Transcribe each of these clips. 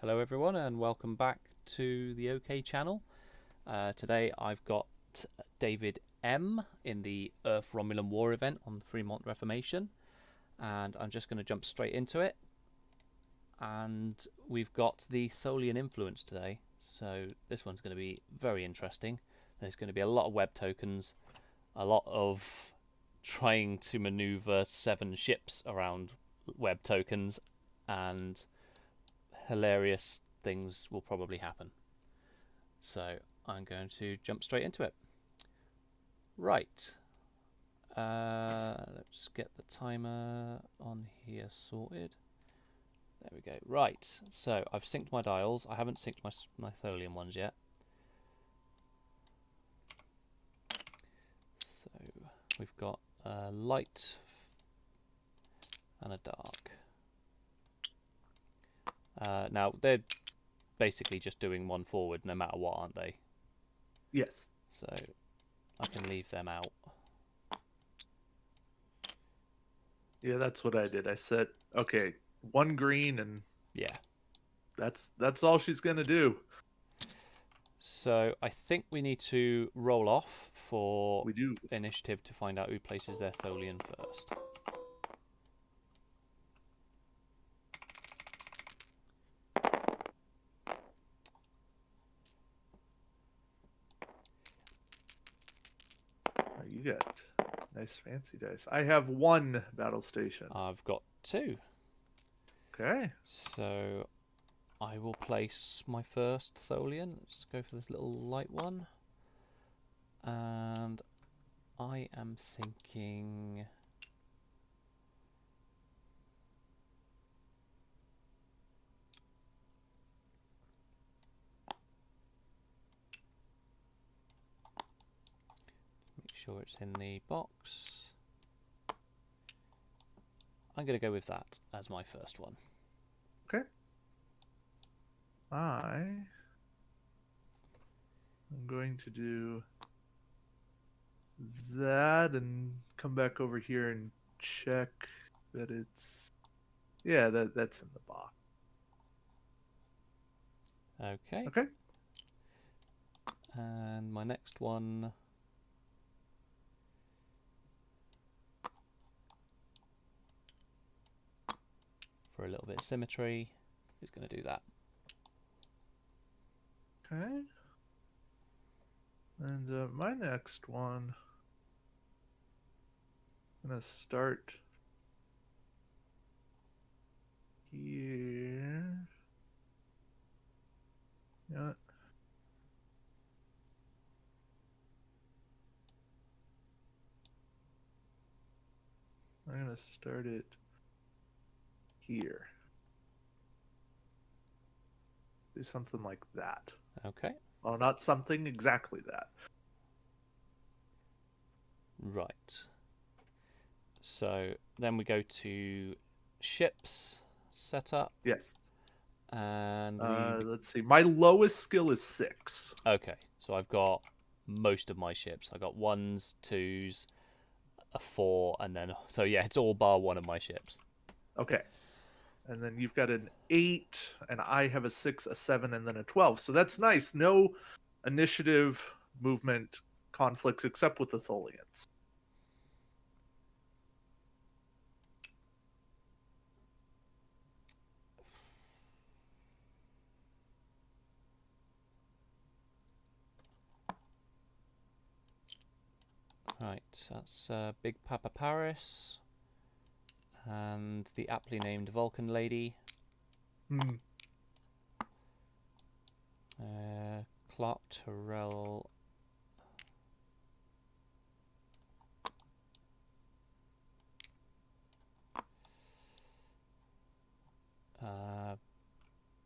Hello everyone and welcome back to the OK channel. Today I've got David M in the Earth Romulan War event on the Fremont Reformation, and I'm just going to jump straight into it. And we've got the Tholian influence today, so this one's going to be very interesting. There's going to be a lot of web tokens, a lot of trying to maneuver 7 ships around web tokens, and hilarious things will probably happen. So I'm going to jump straight into it. Right. Let's get the timer on here sorted. There we go. Right. So I've synced my dials. I haven't synced my Tholian ones yet. So we've got a light and a dark. Now they're basically just doing one forward no matter what, aren't they? Yes. So I can leave them out. Yeah, that's what I did. I said, okay, one green, and Yeah. that's all she's gonna do. So I think we need to roll off for We do. initiative to find out who places their Tholian first. Oh, you got nice fancy dice. I have one battle station. I've got 2. Okay. So I will place my first Tholian. Let's go for this little light one. And I am thinking... Make sure it's in the box. I'm going to go with that as my first one. Okay. I'm going to do that and come back over here and check that it's that's in the box. Okay. Okay. And my next one... for a little bit of symmetry is going to do that. Okay. And my next one, I'm gonna start here. Yeah. I'm gonna start it here. Do something like that. Okay. Well, not something exactly that. Right. So then we go to ships setup, Yes. and Let's see. My lowest skill is 6. okay. So I've got most of my ships. I got 1s, 2s, a 4, and then so yeah, it's all bar one of my ships. Okay. And then you've got an 8, and I have a 6, a 7, and then a 12. So that's nice. No initiative movement conflicts except with the Tholians. Right. That's Big Papa Paris and the aptly named Vulcan lady. Hmm. Clark Terrell.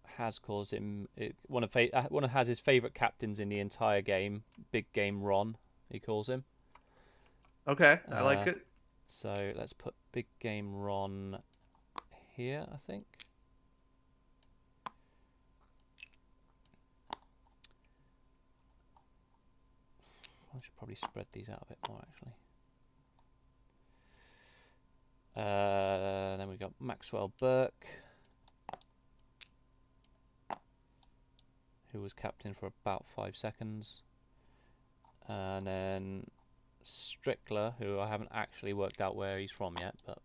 Has caused him one of Haz's favourite captains in the entire game. Big Game Ron, he calls him. Okay, I like it. So let's put Big Game Ron here, I think. I should probably spread these out a bit more, actually. Then we've got Maxwell Burke. who was captain for about 5 seconds. And then Strickler, who I haven't actually worked out where he's from yet, but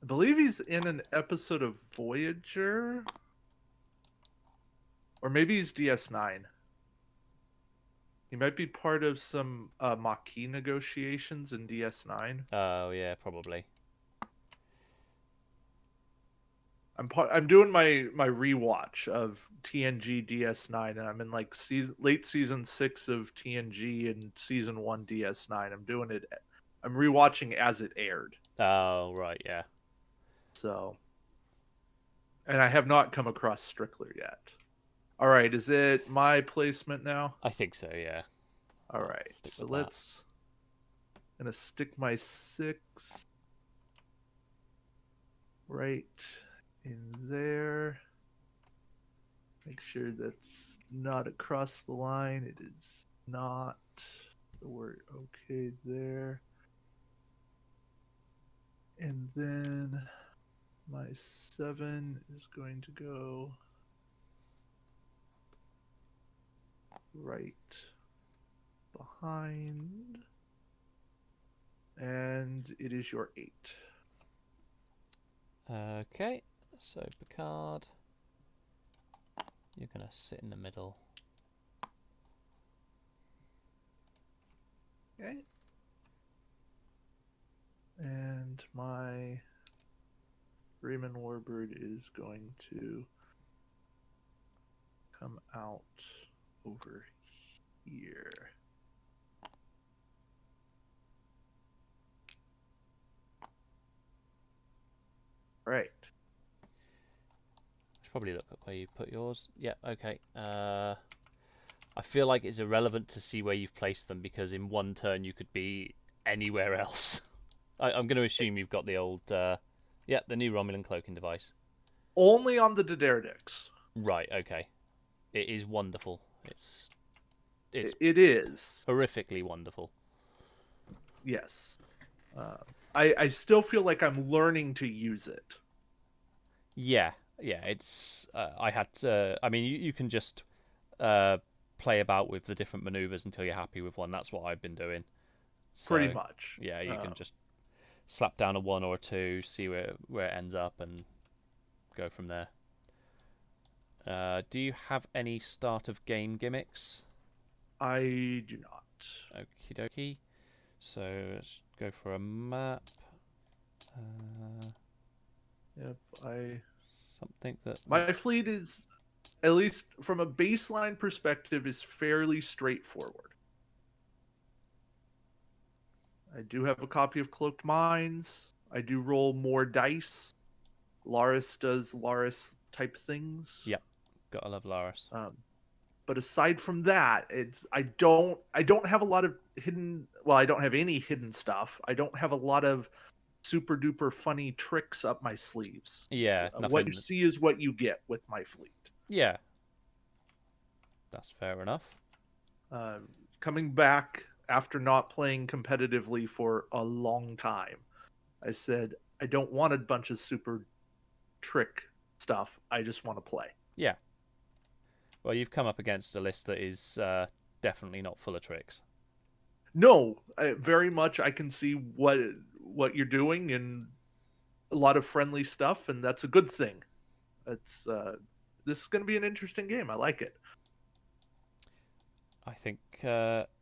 I believe he's in an episode of Voyager. Or maybe he's DS9. He might be part of some Maquis negotiations in DS9. oh yeah, probably. I'm doing my rewatch of TNG DS9, and I'm in like late season 6 of TNG and season 1 DS9. I'm doing it. I'm rewatching as it aired. Oh right, yeah. So, and I have not come across Strickler yet. All right, is it my placement now? I think so, yeah. All I'll right, stick so with that. let's. Gonna stick my 6 right in there. Make sure that's not across the line. It is not. So we're okay there. And then my 7 is going to go right behind. And it is your 8. Okay, so Picard, you're gonna sit in the middle. Okay. And my Freeman Warbird is going to come out over here. Right. Should probably look at where you put yours. Yeah, okay. I feel like it's irrelevant to see where you've placed them because in one turn you could be anywhere else. I'm going to assume you've got the old, the new Romulan cloaking device. Only on the Dederdix. Right, okay. It is wonderful. It's It is. horrifically wonderful. Yes. I still feel like I'm learning to use it. Yeah, it's. I had to. I mean, you can just play about with the different maneuvers until you're happy with one. That's what I've been doing. So, Pretty much. Yeah, you can just slap down a 1 or a 2, see where it ends up, and go from there. Do you have any start of game gimmicks? I do not. Okie dokie. So let's go for a map. Yep, Something that my fleet is, at least from a baseline perspective, is fairly straightforward. I do have a copy of Cloaked Minds. I do roll more dice. Laris does Laris type things. Yep, gotta love Laris. But aside from that, I don't have a lot of hidden. Well, I don't have any hidden stuff. I don't have a lot of super duper funny tricks up my sleeves. Yeah, what you see is what you get with my fleet. Yeah, that's fair enough. Coming back after not playing competitively for a long time, I said I don't want a bunch of super trick stuff. I just want to play. Yeah. Well, you've come up against a list that is definitely not full of tricks. No, very much. I can see what you're doing and a lot of friendly stuff, and that's a good thing. It's this is going to be an interesting game. I like it. I think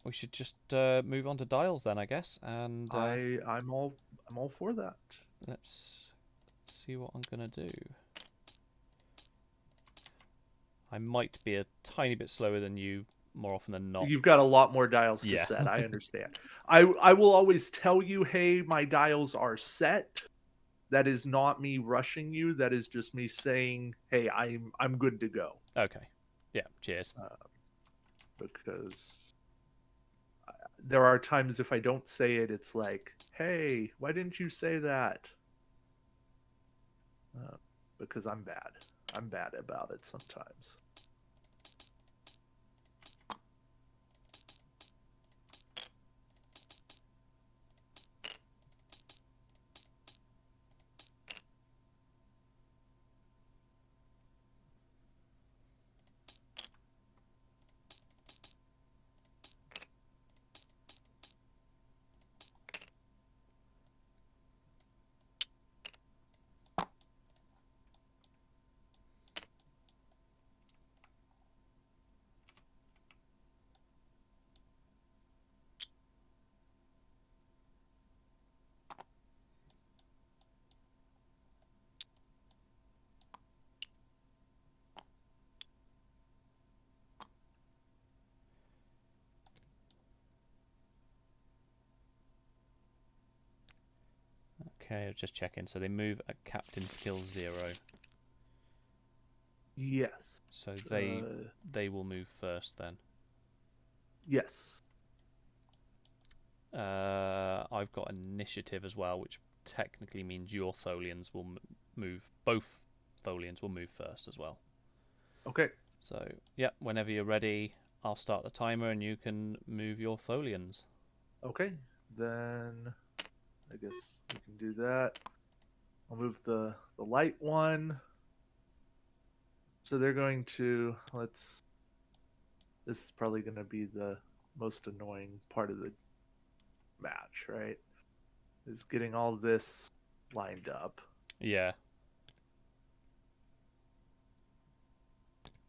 we should just move on to dials then, I guess. And I'm all for that. Let's see what I'm gonna do. I might be a tiny bit slower than you more often than not. You've got a lot more dials to set. I understand. I will always tell you, hey, my dials are set. That is not me rushing you. That is just me saying, hey, I'm good to go. Okay. Yeah. Cheers. Because there are times if I don't say it, it's like, hey, why didn't you say that? Because I'm bad. I'm bad about it sometimes. Okay, I was just checking. So they move at Captain Skill 0. Yes. So they will move first then. Yes. I've got initiative as well, which technically means your Tholians will move. Both Tholians will move first as well. Okay. So, yeah, whenever you're ready, I'll start the timer and you can move your Tholians. Okay. Then I guess we can do that. I'll move the light one. So they're going to this is probably going to be the most annoying part of the match, right? Is getting all this lined up. Yeah.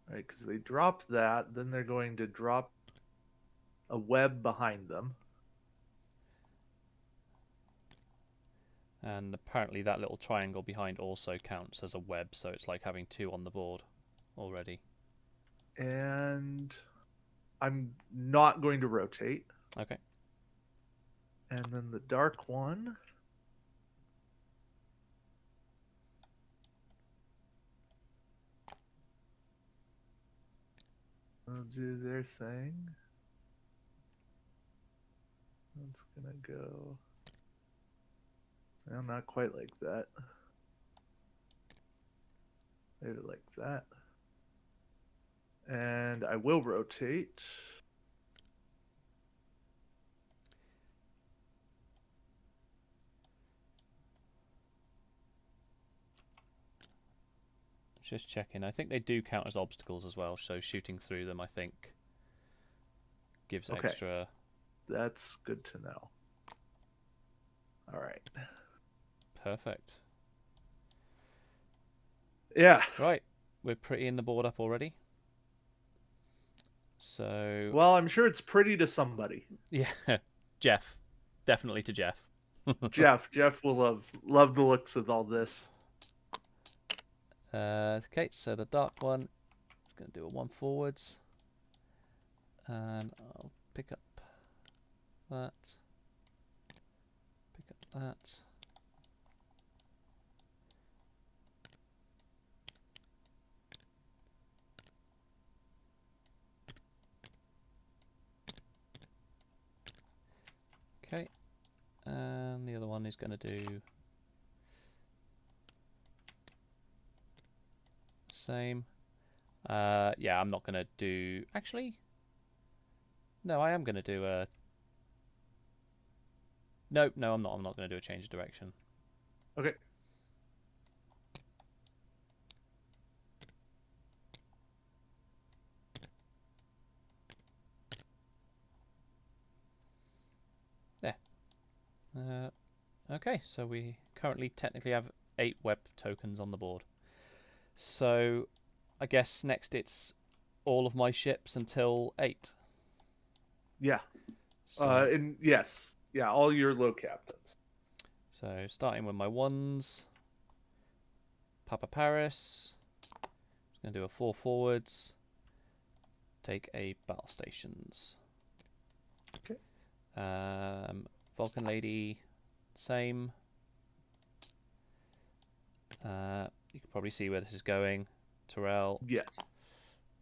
Right, because they dropped that, then they're going to drop a web behind them. And apparently that little triangle behind also counts as a web, so it's like having 2 on the board already. And I'm not going to rotate. Okay. And then the dark one. They'll do their thing. That's gonna go. Well, not quite like that. Maybe like that. And I will rotate. Just checking. I think they do count as obstacles as well, so shooting through them, I think, gives extra. That's good to know. All right. Perfect. Yeah. Right. We're pretty in the board up already. So. Well, I'm sure it's pretty to somebody. Yeah. Jeff. Definitely to Jeff. Jeff will love the looks of all this. Okay, so the dark one is going to do a 1 forwards. And I'll pick up that. Pick up that. Okay, and the other one is going to do same. Yeah, I'm not going to do. Actually, no, I am going to do a. No, I'm not. I'm not going to do a change of direction. Okay. There. Okay, so we currently technically have 8 web tokens on the board. So I guess next it's all of my ships until 8. Yeah. So, And yes. Yeah, all your low captains. so starting with my 1s. Papa Paris. Just going to do a 4 forwards. Take a battle stations. Okay. Vulcan Lady, same. You can probably see where this is going. Terrell. Yes.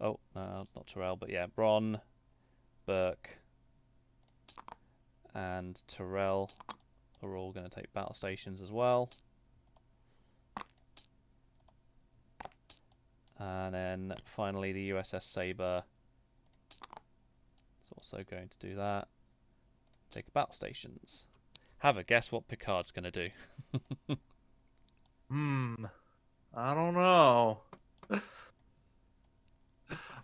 Oh, no, it's not Terrell, but yeah, Bron, Burke, and Terrell are all going to take battle stations as well. And then finally the USS Sabre is also going to do that. Take battle stations. Have a guess what Picard's going to do. I don't know.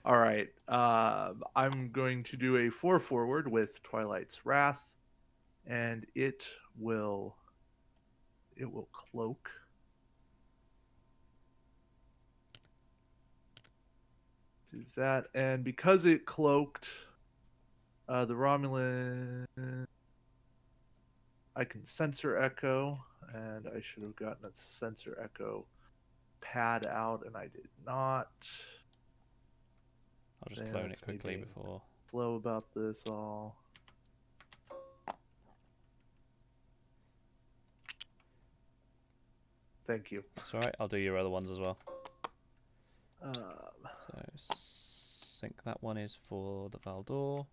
All right. I'm going to do a 4 forward with Twilight's Wrath, and it will cloak. Do that, and because it cloaked, the Romulan, I can sensor echo, and I should have gotten a sensor echo pad out, and I did not. I'll just clone it quickly before. Slow about this all. Thank you. That's all right. I'll do your other ones as well. Um, So sync that one is for the Valdor.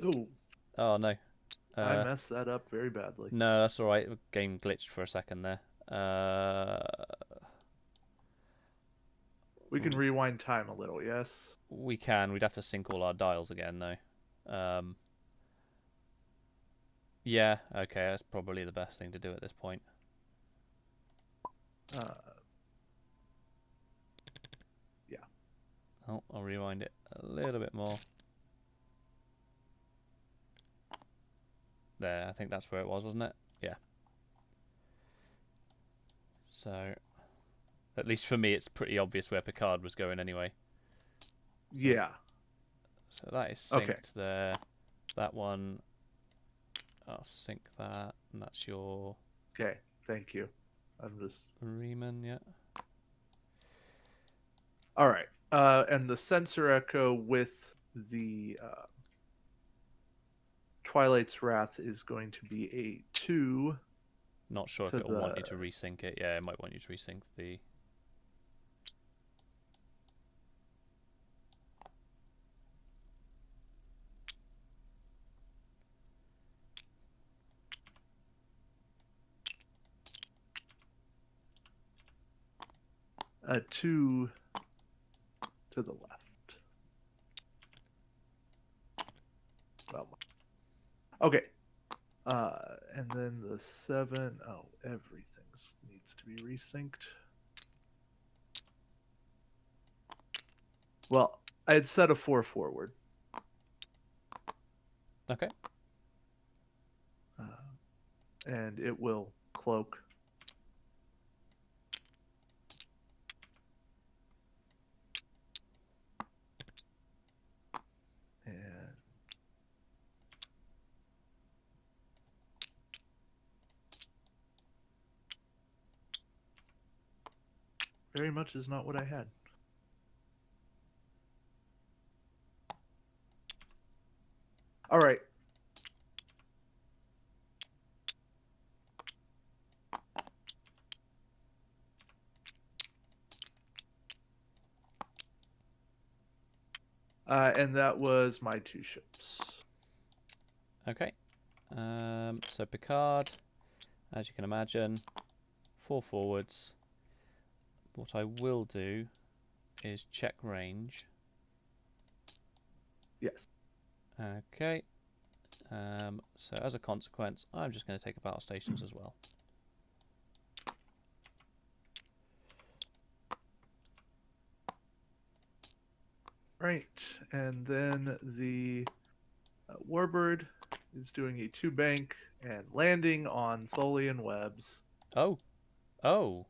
oh, Oh no. I messed that up very badly. No, that's all right. The game glitched for a second there. We can rewind time a little, yes? We can. We'd have to sync all our dials again though. Yeah. Okay. That's probably the best thing to do at this point. Yeah. Oh, I'll rewind it a little bit more. There, I think that's where it was, wasn't it? Yeah. So, at least for me, it's pretty obvious where Picard was going anyway. Yeah. So that is synced Okay. there. That one, I'll sync that, and that's your Okay. Thank you. I'm just. Riemann, yeah. All right. And the sensor echo with the Twilight's Wrath is going to be a 2. Not sure if it'll want you to resync it. Yeah, it might want you to resync the. A 2 to the left. Well, okay. And then the 7. Oh, everything needs to be resynced. Well, I had set a 4 forward. Okay. And it will cloak. And very much is not what I had. All right. And that was my 2 ships. Okay. So Picard, as you can imagine, 4 forwards. What I will do is check range. Yes. Okay. So as a consequence, I'm just going to take a battle stations as well. Right. And then the Warbird is doing a 2 bank and landing on Tholian webs. Oh. Oh.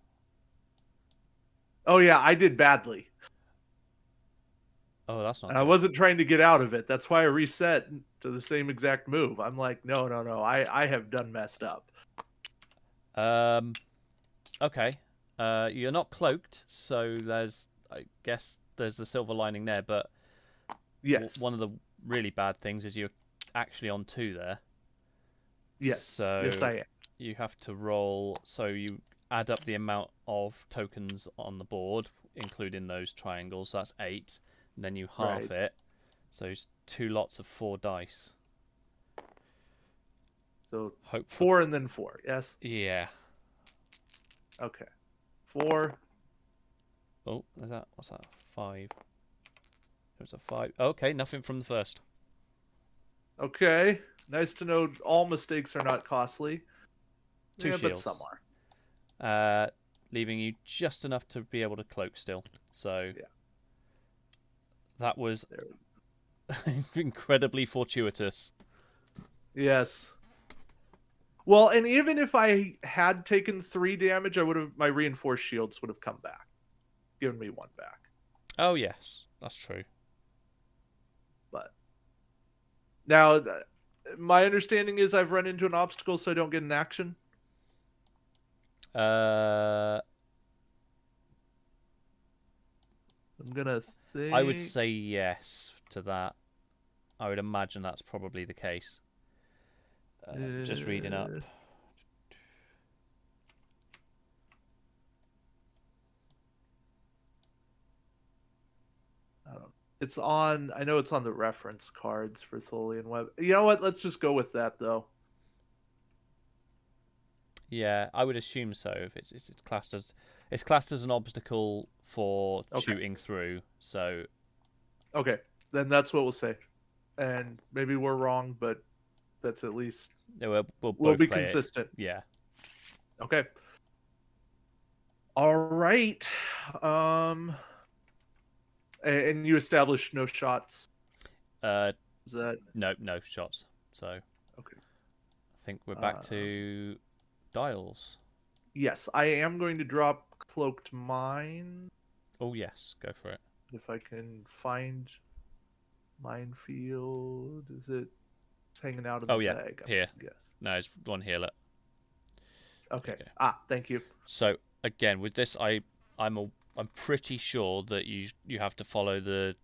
Oh, yeah, I did badly. Oh, that's not And I good. wasn't trying to get out of it. That's why I reset to the same exact move. I'm like, no. I have done messed up. Okay. You're not cloaked, so I guess there's the silver lining there, but Yes. one of the really bad things is you're actually on 2 there. Yes. So yes, I am. you have to roll, so you add up the amount of tokens on the board, including those triangles, so that's 8, and then you half it, so it's 2 lots of 4 dice. So 4 and then 4, yes? Yeah. Okay. 4. Oh, what's that? 5. It was a 5. Okay, nothing from the first. Okay. Nice to know all mistakes are not costly. 2 shields. But some are. Leaving you just enough to be able to cloak still. So yeah. That was incredibly fortuitous. Yes. Well, and even if I had taken 3 damage, my reinforced shields would have come back, given me 1 back. Oh yes, that's true. But now, my understanding is I've run into an obstacle, so I don't get an action. I'm gonna think. I would say yes to that. I would imagine that's probably the case. Just reading up. It's on. I know it's on the reference cards for Tholian Web. You know what? Let's just go with that though. Yeah, I would assume so. If it's classed as an obstacle for Okay. shooting through. So Okay. Then that's what we'll say. And maybe we're wrong, but that's at least we'll we'll both be play it. consistent. Yeah. Okay. All right. Um. And you established no shots. Is that No shots. So okay? I think we're back to dials. Yes, I am going to drop Cloaked Mine Oh yes, go for it. if I can find Minefield. Is it? It's hanging out in the Yeah, bag. here. Yes. No, there's one here. Look. Okay. Okay. Thank you. So again, with this, I'm pretty sure that you have to follow the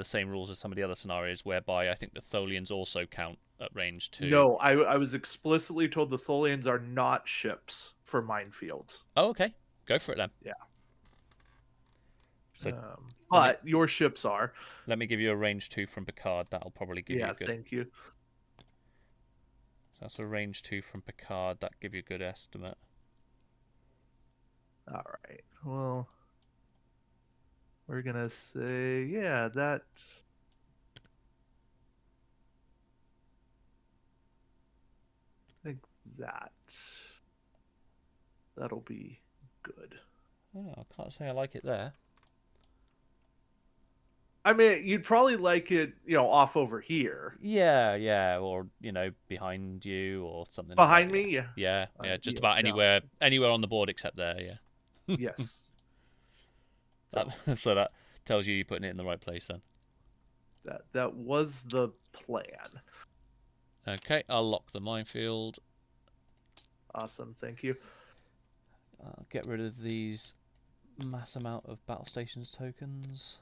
same rules as some of the other scenarios, whereby I think the Tholians also count at range 2. No, I was explicitly told the Tholians are not ships for minefields. Oh, okay. Go for it then. Yeah. So, but your ships are. Let me give you a range 2 from Picard. That'll probably give you a good. Thank you. So that's a range 2 from Picard. That give you a good estimate. All right. Well, we're gonna say that. I think that'll be good. Oh, I can't say I like it there. I mean, you'd probably like it, off over here. Yeah, or behind you or something. Behind like me, yeah. Just about anywhere on the board except there. Yeah. Yes. So that tells you're putting it in the right place then. That was the plan. Okay, I'll lock the minefield. Awesome, thank you. I'll get rid of these mass amount of battle stations tokens.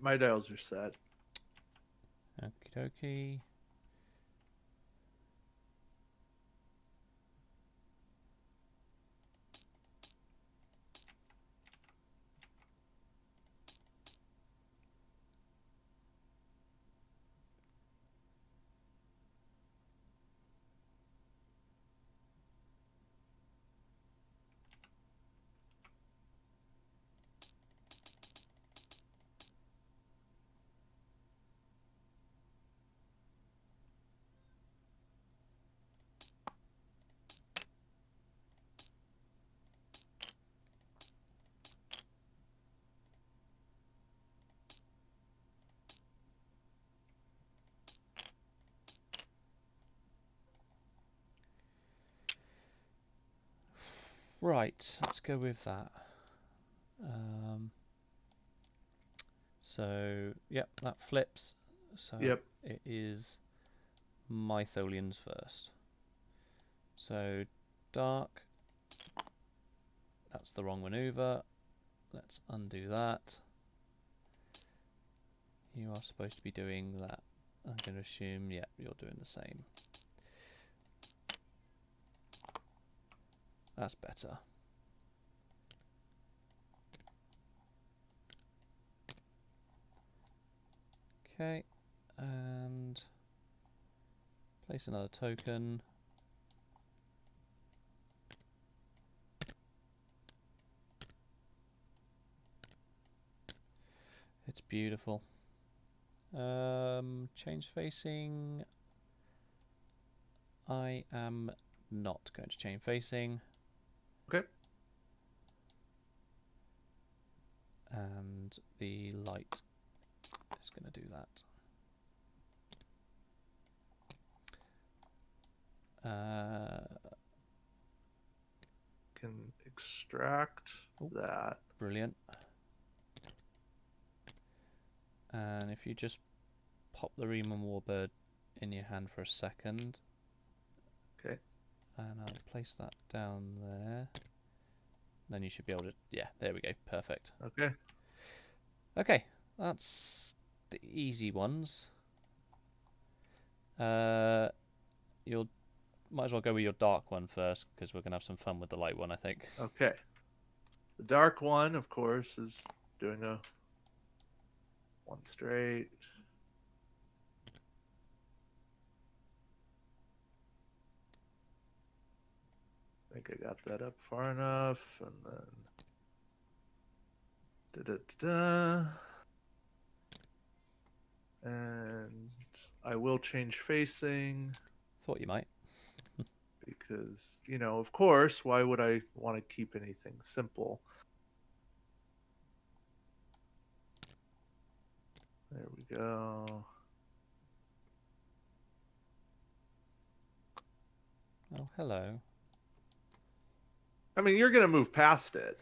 My dials are set. Okie dokie. Right, let's go with that. So, yep, that flips. So Yep. it is Mytholians first. So dark. That's the wrong maneuver. Let's undo that. You are supposed to be doing that. I'm going to assume, yeah, you're doing the same. That's better. Okay, and place another token. It's beautiful. Change facing. I am not going to change facing. Okay. And the light is going to do that. Can extract that. Brilliant. And if you just pop the Riemann Warbird in your hand for a second. Okay. And I'll place that down there. Then you should be able to... Yeah, there we go. Perfect. Okay. Okay, that's the easy ones. You'll might as well go with your dark one first, because we're going to have some fun with the light one, I think. Okay. The dark one, of course, is doing a one straight. I think I got that up far enough, and then da-da-da-da. And I will change facing Thought you might. because, you know, of course, why would I want to keep anything simple? There we go. Oh, hello. I mean, you're gonna move past it.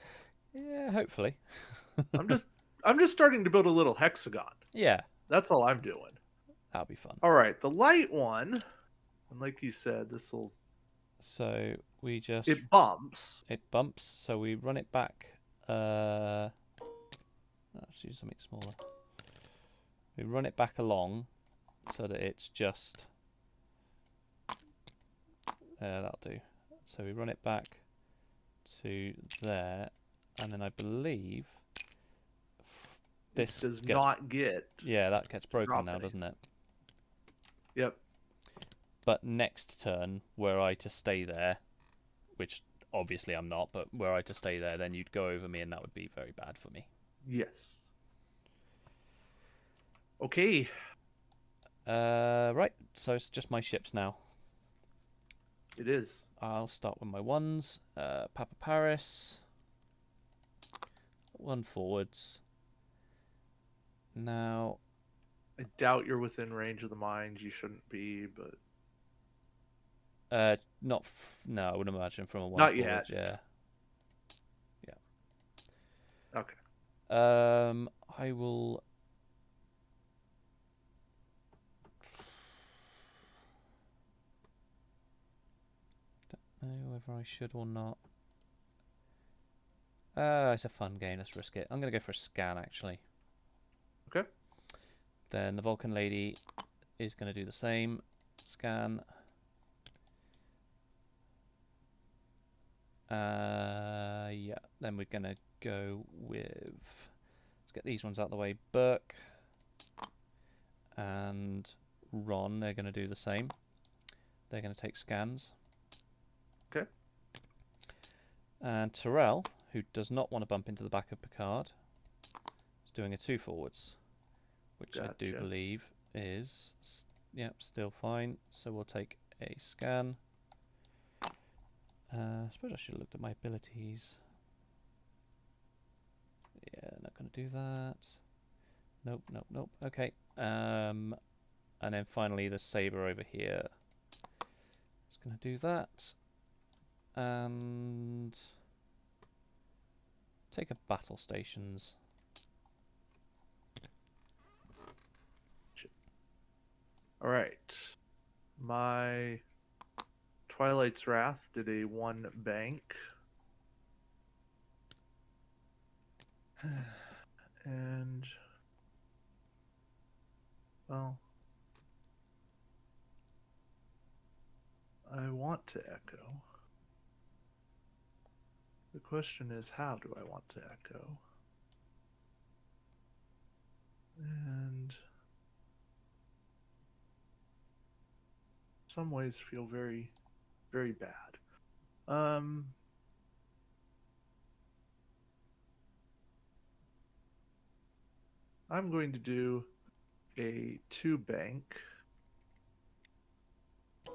Yeah, hopefully. I'm just starting to build a little hexagon. Yeah, That's all I'm doing. that'll be fun. All right, the light one, and like you said, this will. So we just... It bumps. It bumps, so we run it back. Let's use something smaller. We run it back along so that it's just... that'll do. So we run it back to there, and then I believe this does gets, not get. yeah, that gets broken now, anything. doesn't it? Yep. But next turn, were I to stay there, which obviously I'm not, but were I to stay there, then you'd go over me, and that would be very bad for me. Yes. Okay. Right, so it's just my ships now. It is. I'll start with my ones. Papa Paris. One forwards. Now... I doubt you're within range of the mines. You shouldn't be, but... Not... no, I wouldn't imagine from a one Not forward, yet. yeah. Okay. I will... don't know whether I should or not. It's a fun game, let's risk it. I'm going to go for a scan, actually. Okay. Then the Vulcan Lady is going to do the same. Scan. Yeah, then we're going to go with... let's get these ones out of the way. Burke and Ron, they're going to do the same. They're going to take scans. Okay. And Tyrell, who does not want to bump into the back of Picard, is doing a two forwards, which I do Gotcha. believe is, yep, still fine. So we'll take a scan. I suppose I should have looked at my abilities. Yeah, not going to do that. Nope, nope, nope. Okay. And then finally the saber over here. It's going to do that. And take a battle stations. All right. My Twilight's Wrath did a 1 bank. And, well, I want to echo. The question is, how do I want to echo? And some ways feel very, very bad. I'm going to do a 2 bank. But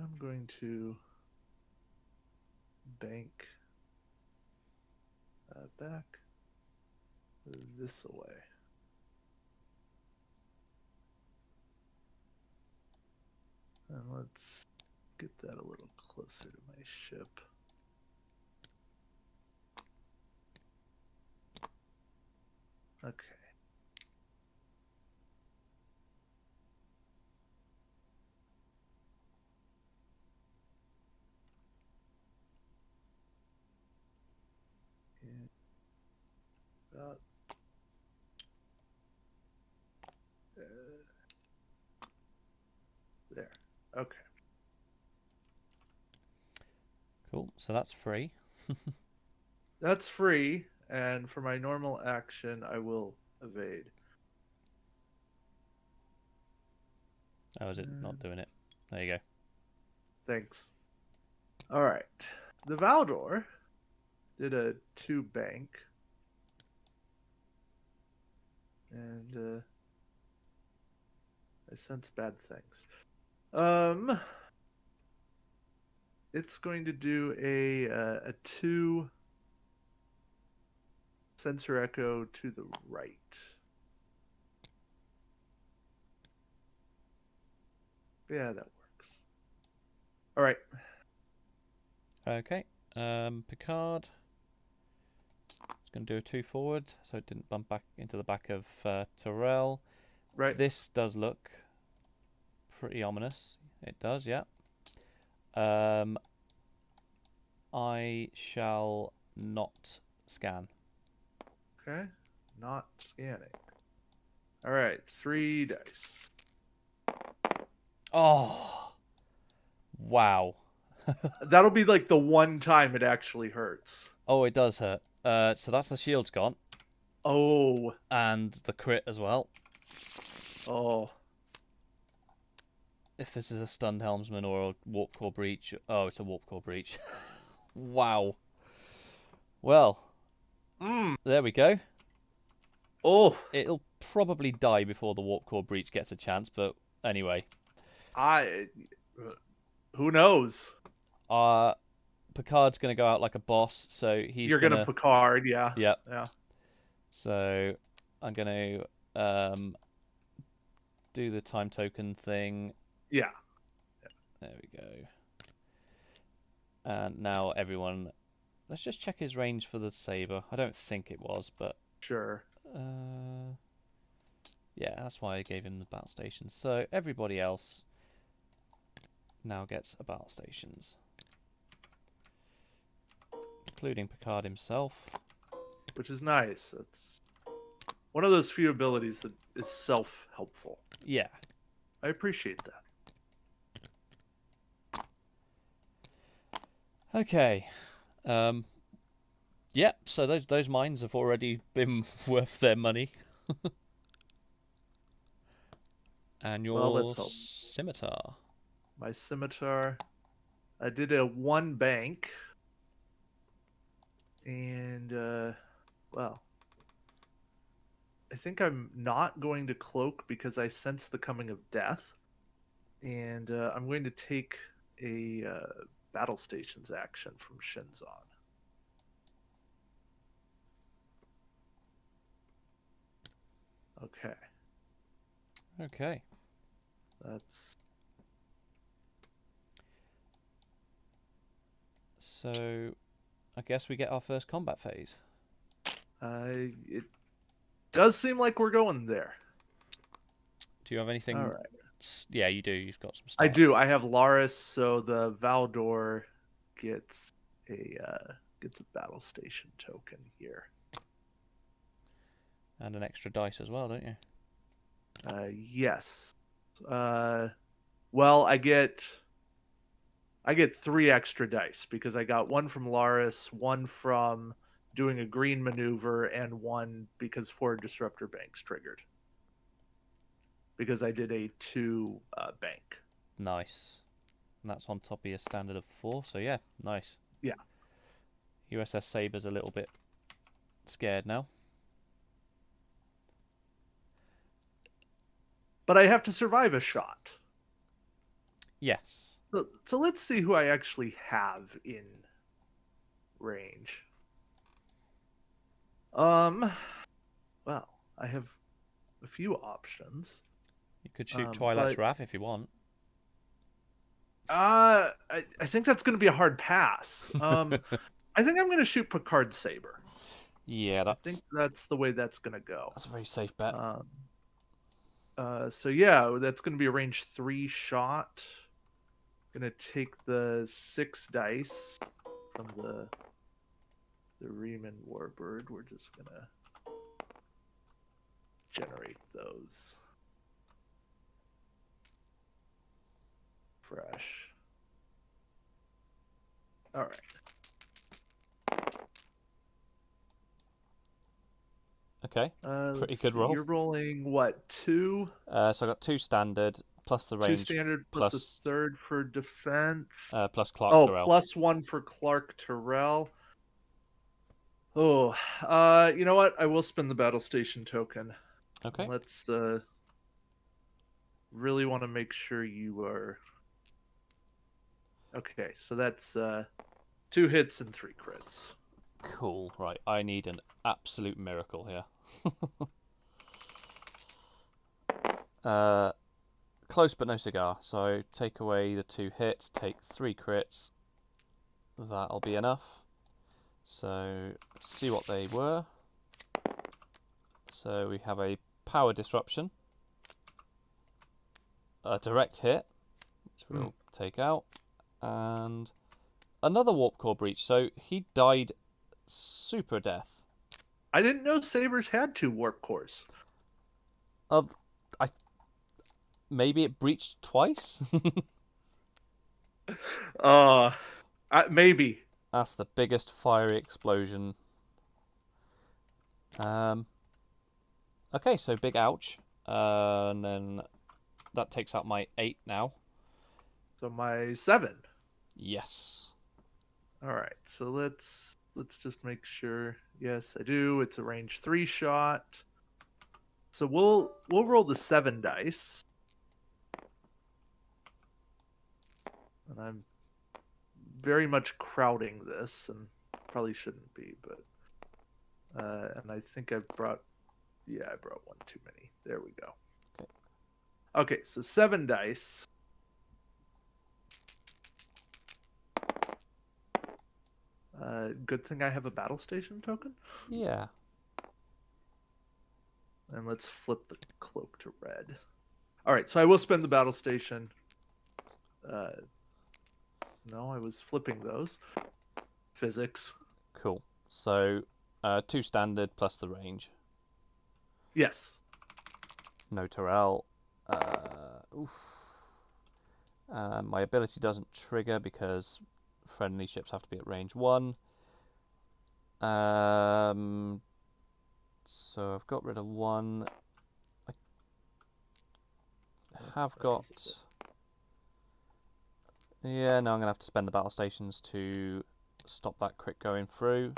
I'm going to bank back this away. And let's get that a little closer to my ship. Okay. And about there. Okay. Cool. So that's free. That's free, and for my normal action, I will evade. Oh, is it not doing it? There you go. Thanks. All right. The Valdor did a 2 bank. And I sense bad things. It's going to do a 2 sensor echo to the right. Yeah, that works. All right. Okay. Picard. It's going to do a 2 forward, so it didn't bump back into the back of Terrell. Right. This does look pretty ominous. It does, yeah. I shall not scan. Okay. Not scanning. All right. 3 dice. Oh, wow. That'll be like the one time it actually hurts. Oh, it does hurt. So that's the shield's gone. Oh. And the crit as well. Oh. If this is a stunned helmsman or a warp core breach. Oh, it's a warp core breach. Wow. Well, there we go. Oh. It'll probably die before the warp core breach gets a chance, but anyway. Who knows? Picard's going to go out like a boss, so You're gonna Picard, yeah. Yep. Yeah. So I'm going to do the time token thing. Yeah. There we go. And now everyone, let's just check his range for the saber. I don't think it was, but Sure. yeah, that's why I gave him the battle stations. So everybody else now gets a battle stations, including Picard himself. Which is nice. It's one of those few abilities that is self-helpful. Yeah. I appreciate that. Okay. Yeah, so those mines have already been worth their money. And your scimitar. My scimitar. I did a 1 bank. And, well, I think I'm not going to cloak because I sense the coming of death. And I'm going to take a battle stations action from Shinzon. Okay. Okay. That's... So I guess we get our first combat phase. It does seem like we're going there. Do you have anything? All right. Yeah, you do. You've got some I stuff. do. I have Laris, so the Valdor gets a battle station token here. And an extra dice as well, don't you? Yes. Well, I get 3 extra dice because I got one from Laris, one from doing a green maneuver, and one because 4 disruptor banks triggered. Because I did a 2 bank. Nice. And that's on top of your standard of 4, so yeah, nice. Yeah. USS Saber's a little bit scared now. But I have to survive a shot. Yes. So let's see who I actually have in range. Well, I have a few options. You could shoot Twilight's but Wrath if you want. I think that's going to be a hard pass. I think I'm going to shoot Picard's Saber. Yeah, I think that's the way that's going to go. That's a very safe bet. So yeah, that's going to be a range 3 shot. Going to take the 6 dice from the Riemann Warbird. We're just going to generate those fresh. All right. Okay, pretty good roll. You're rolling what, 2? So I got 2 standard plus the range. 2 standard plus a 3rd for defense. Plus Clark Terrell. Plus 1 for Clark Terrell. Oh, you know what? I will spend the battle station token. Okay. Let's really want to make sure you are. Okay, so that's 2 hits and 3 crits. Cool. Right, I need an absolute miracle here. Close but no cigar. So take away the 2 hits, take 3 crits. That'll be enough. So let's see what they were. So we have a power disruption, a direct hit, which we'll take out, and another warp core breach. So he died super death. I didn't know Sabers had 2 warp cores. Maybe it breached twice. Maybe. That's the biggest fiery explosion. Okay, so big ouch. And then that takes out my 8 now. So my 7. Yes. All right. So let's just make sure. Yes, I do. It's a range 3 shot. So we'll roll the 7 dice. And I'm very much crowding this, and probably shouldn't be, but and I think I brought one too many. There we go. Okay, so 7 dice. Good thing I have a battle station token. Yeah. And let's flip the cloak to red. All right, so I will spend the battle station. No, I was flipping those. Physics. Cool. So 2 standard plus the range. Yes. No Terrell. My ability doesn't trigger because friendly ships have to be at range 1. So I've got rid of 1. I have got... Yeah, no, I'm going to have to spend the battle stations to stop that crit going through.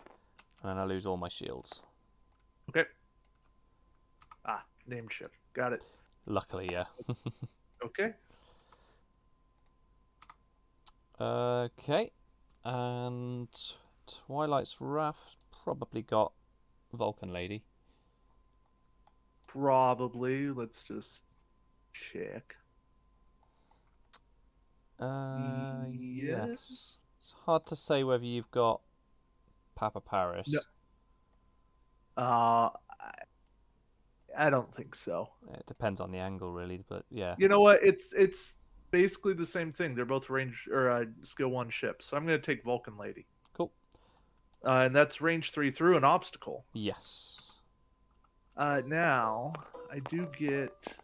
And then I lose all my shields. Okay. Named ship. Got it. Luckily, yeah. Okay. Okay. And Twilight's Wrath probably got Vulcan Lady. Probably. Let's just check. Yes. It's hard to say whether you've got Papa Paris. No. Uh, I don't think so. It depends on the angle, really, but yeah. You know what? It's basically the same thing. They're both range or skill 1 ships. So I'm going to take Vulcan Lady. Cool. And that's range 3 through an obstacle. Yes. Now I do get.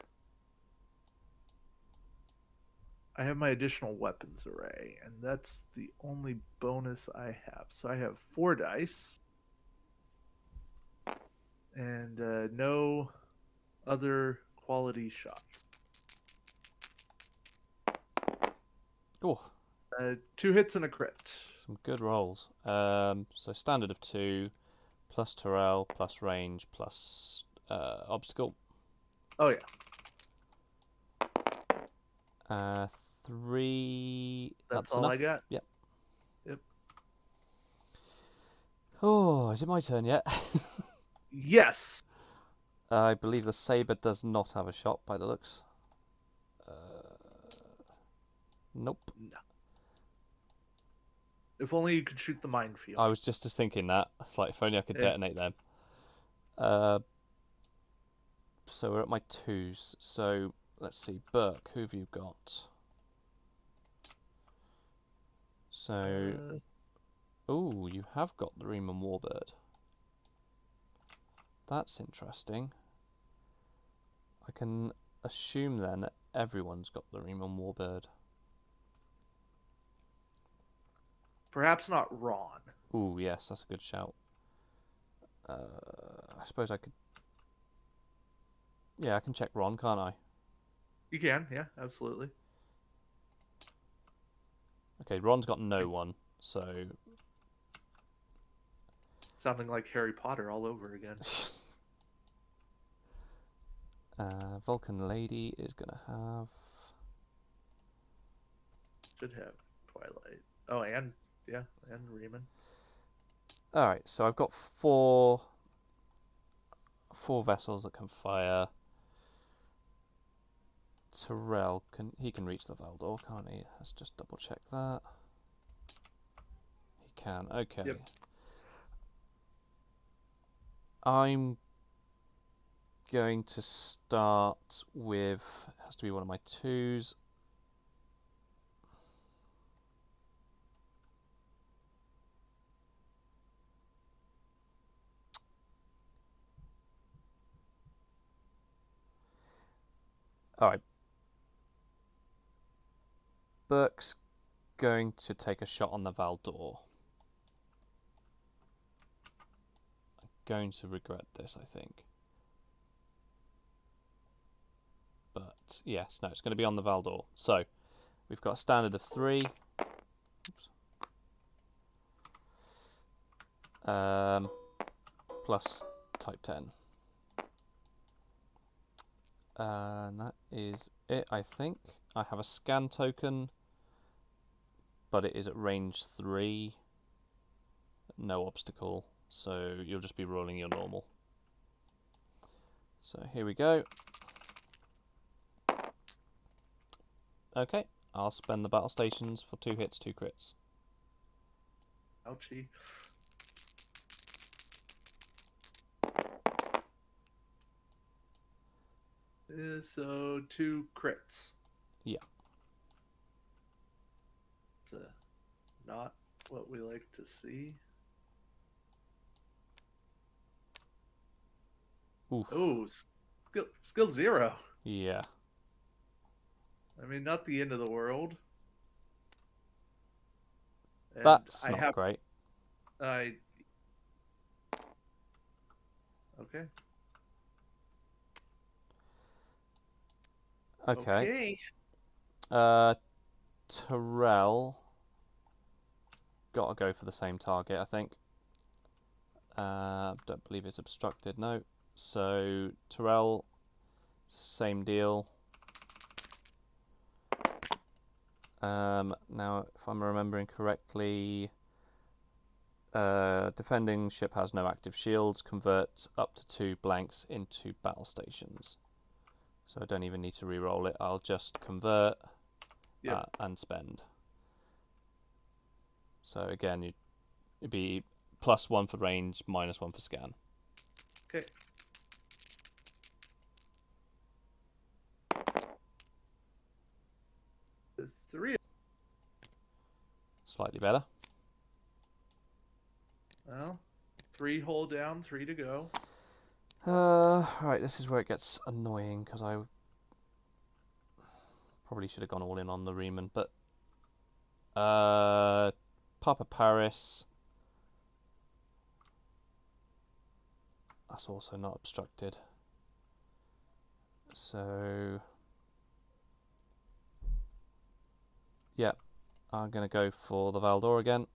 I have my additional weapons array, and that's the only bonus I have. So I have 4 dice, and no other quality shots. Oh, 2 hits and a crit. some good rolls. So standard of 2, plus Tyrell, plus range, plus obstacle. Oh yeah, 3. that's all enough. I got. Yep. Yep. Oh, is it my turn yet? Yes. I believe the saber does not have a shot by the looks. Nope. No. If only you could shoot the minefield. I was just thinking that. It's like, if only I could detonate them. So we're at my 2s. So let's see, Burke, who have you got? So, oh, you have got the Riemann Warbird. That's interesting. I can assume then that everyone's got the Riemann Warbird. Perhaps not Ron. Ooh, yes, that's a good shout. I suppose I could... Yeah, I can check Ron, can't I? You can, yeah, absolutely. Okay, Ron's got no one, so... Sounding like Harry Potter all over again. Vulcan Lady is going to have... Should have Twilight. Oh, and, yeah, and Riemann. Alright, so I've got four vessels that can fire. Tyrell, he can reach the Valdor, can't he? Let's just double check that. He can, okay. Yep. I'm going to start with, it has to be one of my 2s. Alright. Burke's going to take a shot on the Valdor. I'm going to regret this, I think. But, yes, no, it's going to be on the Valdor. So, we've got a standard of 3. Oops. Plus type 10. And that is it, I think. I have a scan token, but it is at range 3. No obstacle, so you'll just be rolling your normal. So here we go. Okay, I'll spend the battle stations for 2 hits, 2 crits. Ouchie. So 2 crits. Yeah. It's not what we like to see. Oof. Oh, skill 0. Yeah. I mean, not the end of the world. And That's not great. Okay. Okay. Tyrell. Gotta go for the same target, I think. Don't believe it's obstructed, no. So, Tyrell, same deal. Now, if I'm remembering correctly, defending ship has no active shields, convert up to 2 blanks into battle stations. So I don't even need to re-roll it, I'll just convert and spend. So again, it'd be +1 for range, -1 for scan. Okay. The 3. Slightly better. Well, 3 hull down, 3 to go. Right, this is where it gets annoying because I probably should have gone all in on the Riemann, but Papa Paris. That's also not obstructed. So yeah, I'm gonna go for the Valdor again.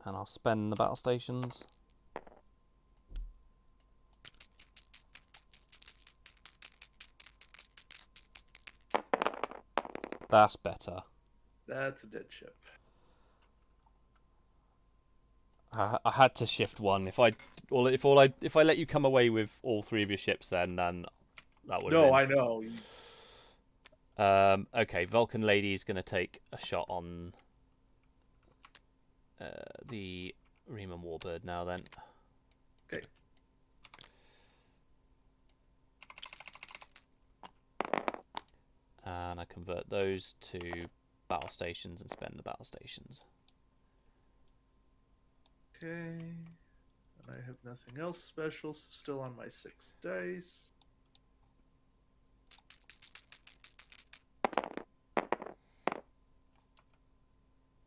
And I'll spend the battle stations. That's better. That's a dead ship. I had to shift one. If I let you come away with all 3 of your ships, then that would have No, been. I know. Okay, Vulcan Lady's gonna take a shot on the Riemann Warbird now. Then. Okay. And I convert those to battle stations and spend the battle stations. Okay. And I have nothing else special, so still on my 6 dice.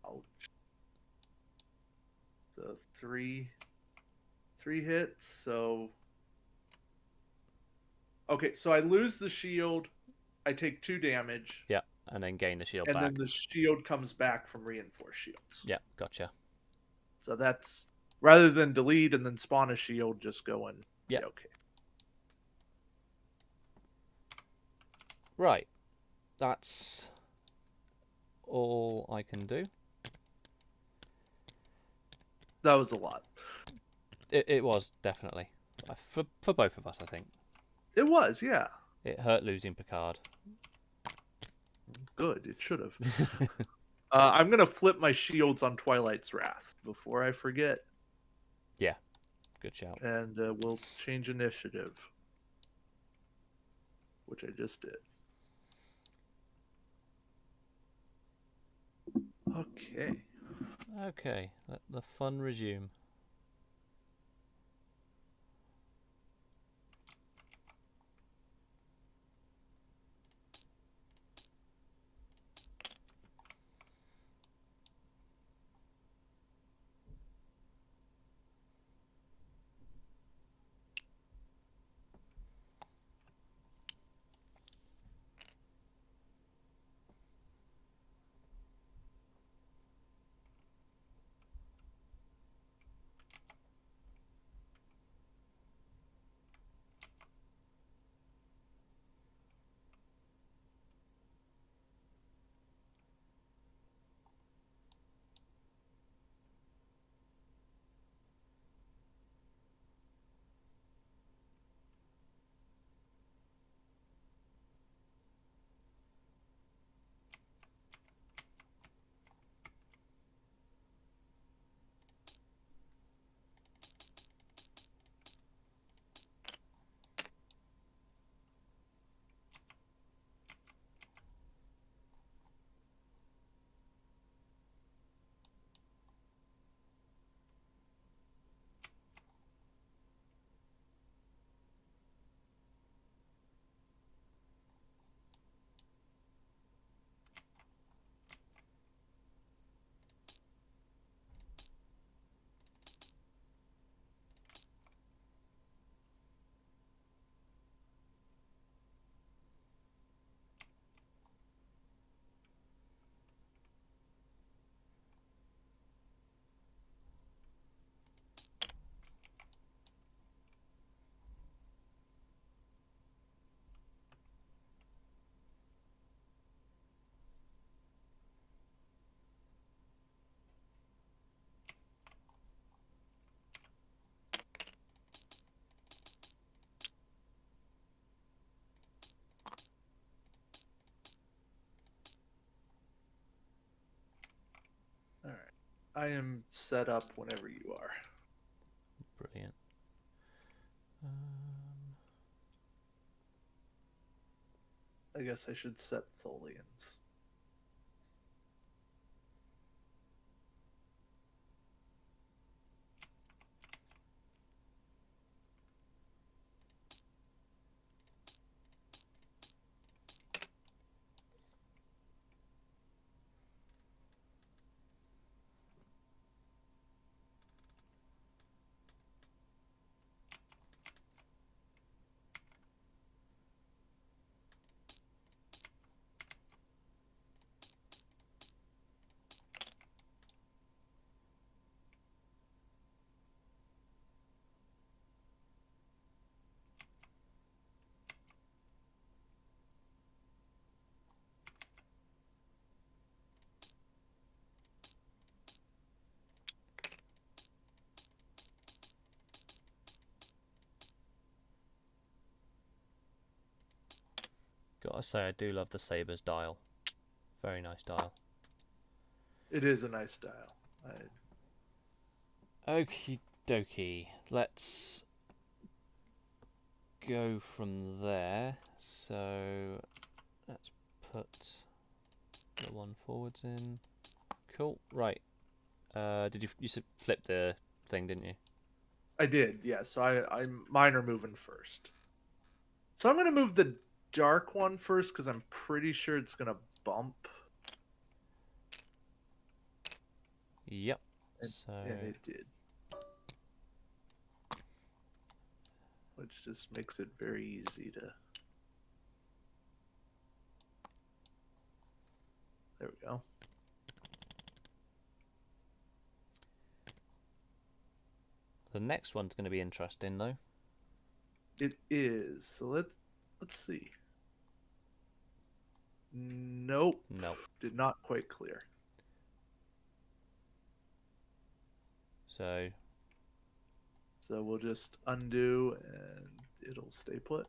Ouch. So 3 hits, so okay, so I lose the shield, I take 2 damage. Yeah, and then gain the shield and back. then the shield comes back from reinforced shields. Yeah, gotcha. So that's rather than delete and then spawn a shield, just go and yeah. Okay. Right. That's all I can do. That was a lot. It was definitely for both of us, I think. It was, yeah. It hurt losing Picard. Good, it should have. I'm gonna flip my shields on Twilight's Wrath before I forget. Yeah, good shout. And we'll change initiative, which I just did. Okay. Okay, let the fun resume. I am set up whenever you are. Brilliant. I guess I should set Tholians. Gotta say, I do love the Sabres dial. Very nice dial. It is a nice dial. Okie dokie. Let's go from there. So let's put the one forwards in. Cool. Right. Did you flip the thing, didn't you? I did, yeah. So mine are moving first. So I'm gonna move the dark one first because I'm pretty sure it's gonna bump. Yep. And it did. Which just makes it very easy to. There we go. The next one's going to be interesting, though. It is. So let's see. Nope. Nope. Did not quite clear. So we'll just undo and it'll stay put.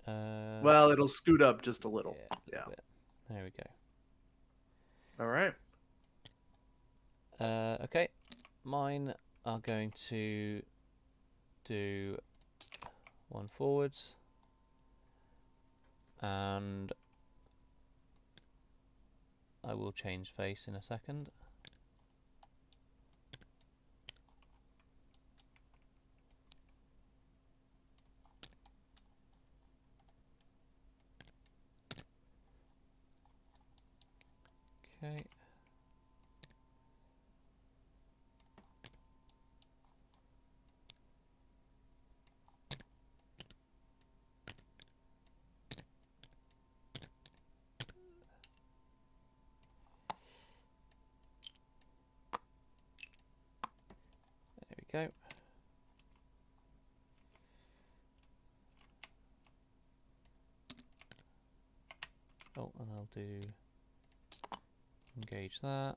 Well, it'll scoot up just a little. Yeah. There we go. All right. Okay. Mine are going to do one forwards and I will change face in a second. Okay. There we go. Oh, and I'll do engage that.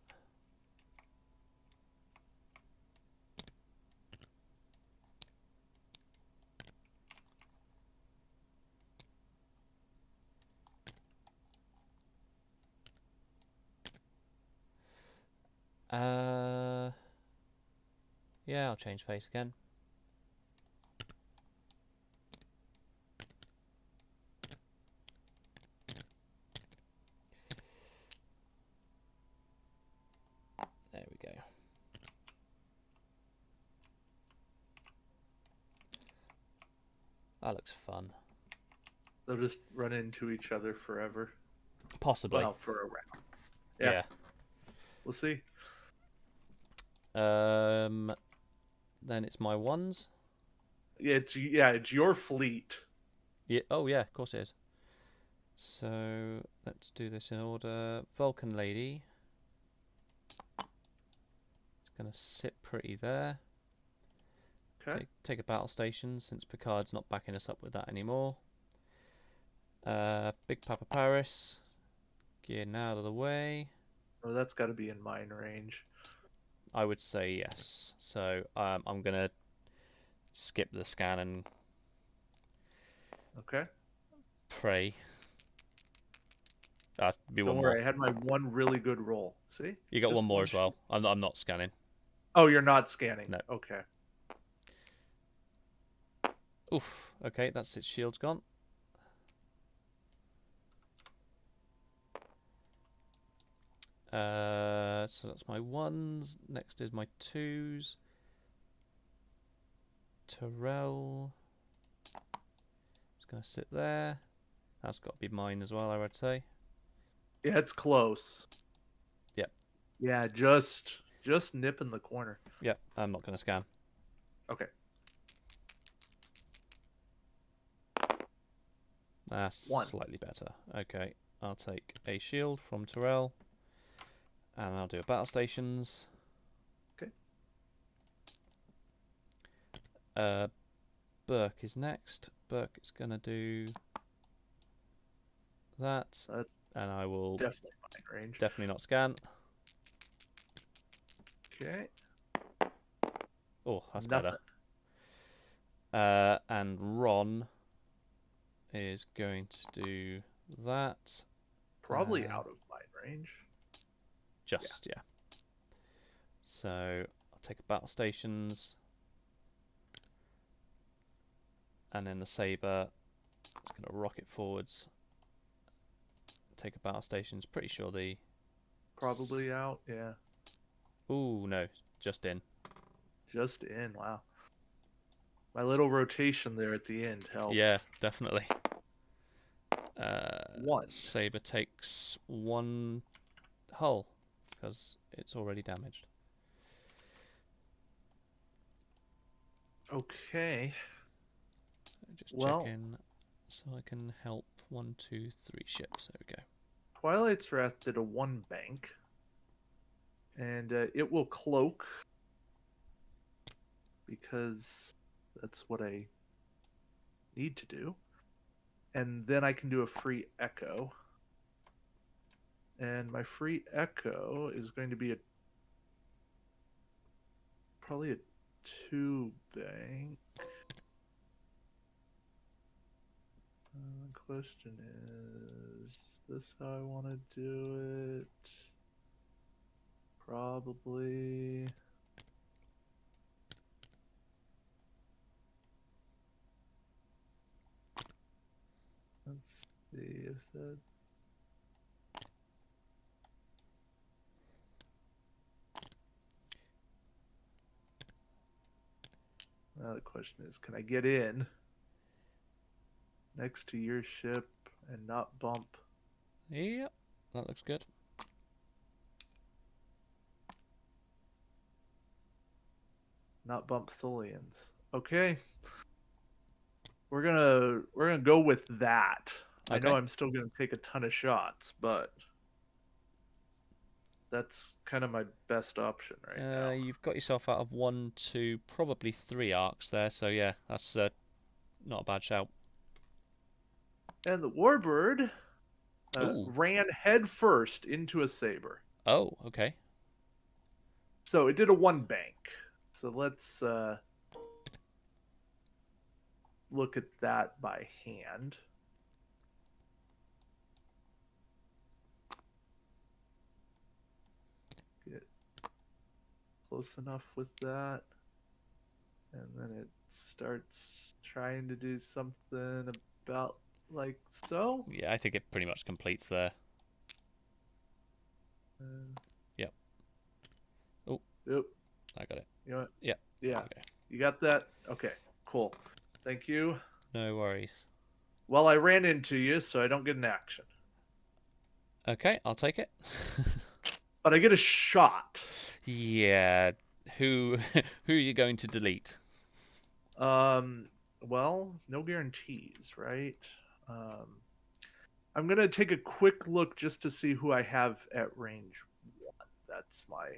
Yeah, I'll change face again. There we go. That looks fun. They'll just run into each other forever. Possibly. Well, for a round. Yeah. We'll see. Then it's my ones. Yeah, it's your fleet. Yeah. Oh yeah, of course it is. So let's do this in order. Vulcan Lady. It's gonna sit pretty there. Okay. Take a battle station since Picard's not backing us up with that anymore. Big Papa Paris. Getting out of the way. Oh, that's got to be in mine range. I would say yes. So I'm gonna skip the scan and Okay. pray. That'd be Don't one worry, more. I had my one really good roll. See? You got Just one more as shield. well. I'm not scanning. Oh, you're not scanning. No. Okay. Oof. Okay, that's its shield's gone. So that's my ones. Next is my twos. Terrell. It's gonna sit there. That's got to be mine as well, I would say. Yeah, it's close. Yep. Yeah, just nipping the corner. Yep. I'm not gonna scan. Okay. That's One. slightly better. Okay, I'll take a shield from Terrell, and I'll do a battle stations. Okay. Burke is next. Burke is gonna do that, That's and I will definitely mine range. definitely not scan. Okay. Oh, that's Nothing. better. And Ron is going to do that. Probably out of mine range. Just, yeah. So I'll take a battle stations. And then the saber is going to rocket forwards. Take a battle stations. Pretty sure the... Probably out, yeah. Ooh, no. Just in. Just in, wow. My little rotation there at the end helped. Yeah, definitely. One. Saber takes one hull because it's already damaged. Okay. Just Well, check in so I can help 1, 2, 3 ships. There we go. Twilight's Wrath did a 1 bank. And it will cloak. Because that's what I need to do. And then I can do a free echo. And my free echo is going to be probably a 2 bank. The question is this how I want to do it? Probably. Let's see if that. Now the question is, can I get in next to your ship and not bump? Yep, that looks good. Not bump Tholians. Okay. We're gonna go with that. Okay. I know I'm still gonna take a ton of shots, but that's kind of my best option right now. You've got yourself out of 1, 2, probably 3 arcs there, so yeah, that's not a bad shout. And the Warbird ran head first into a saber. Oh, okay. So it did a 1 bank. So let's look at that by hand. Get close enough with that. And then it starts trying to do something about like so. Yeah, I think it pretty much completes there. Yep. Oh. Yep. I got it. You know what? Yep. Yeah. Okay. You got that? Okay. Cool. Thank you. No worries. Well, I ran into you, so I don't get an action. Okay, I'll take it. But I get a shot. Yeah. Who are you going to delete? Well, no guarantees, right? I'm gonna take a quick look just to see who I have at range 1. That's my.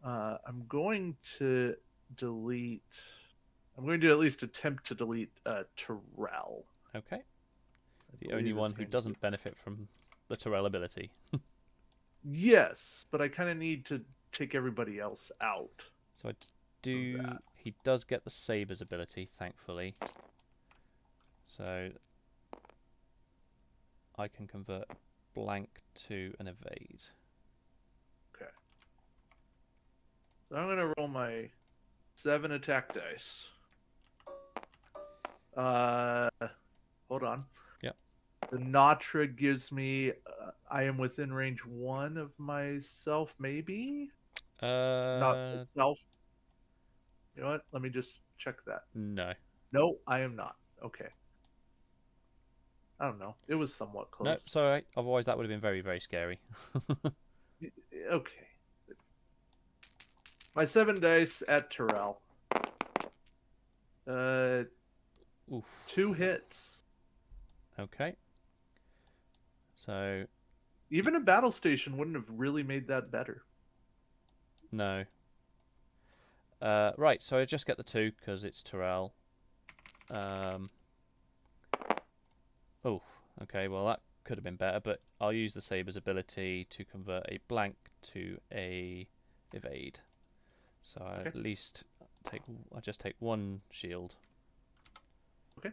I'm going to delete. I'm going to at least attempt to delete Terrell. Okay. The only one who doesn't benefit from the Terrell ability. Yes, but I kind of need to take everybody else out. So I do. He does get the Saber's ability, thankfully. So I can convert blank to an evade. Okay. So I'm gonna roll my 7 attack dice. Hold on. Yep. The Natra gives me I am within range 1 of myself, maybe? Not myself. You know what? Let me just check that. No. No, I am not. Okay. I don't know. It was somewhat No, close. it's alright. Otherwise that would have been very, very scary. Okay. My 7 dice at Terrell. Oof. 2 hits. Okay. So Even a battle station wouldn't have really made that better. no. Right, so I just get the 2 because it's Terrell. Oh, okay, well that could have been better, but I'll use the Saber's ability to convert a blank to a evade. So I Okay. at least I just take 1 shield. Okay.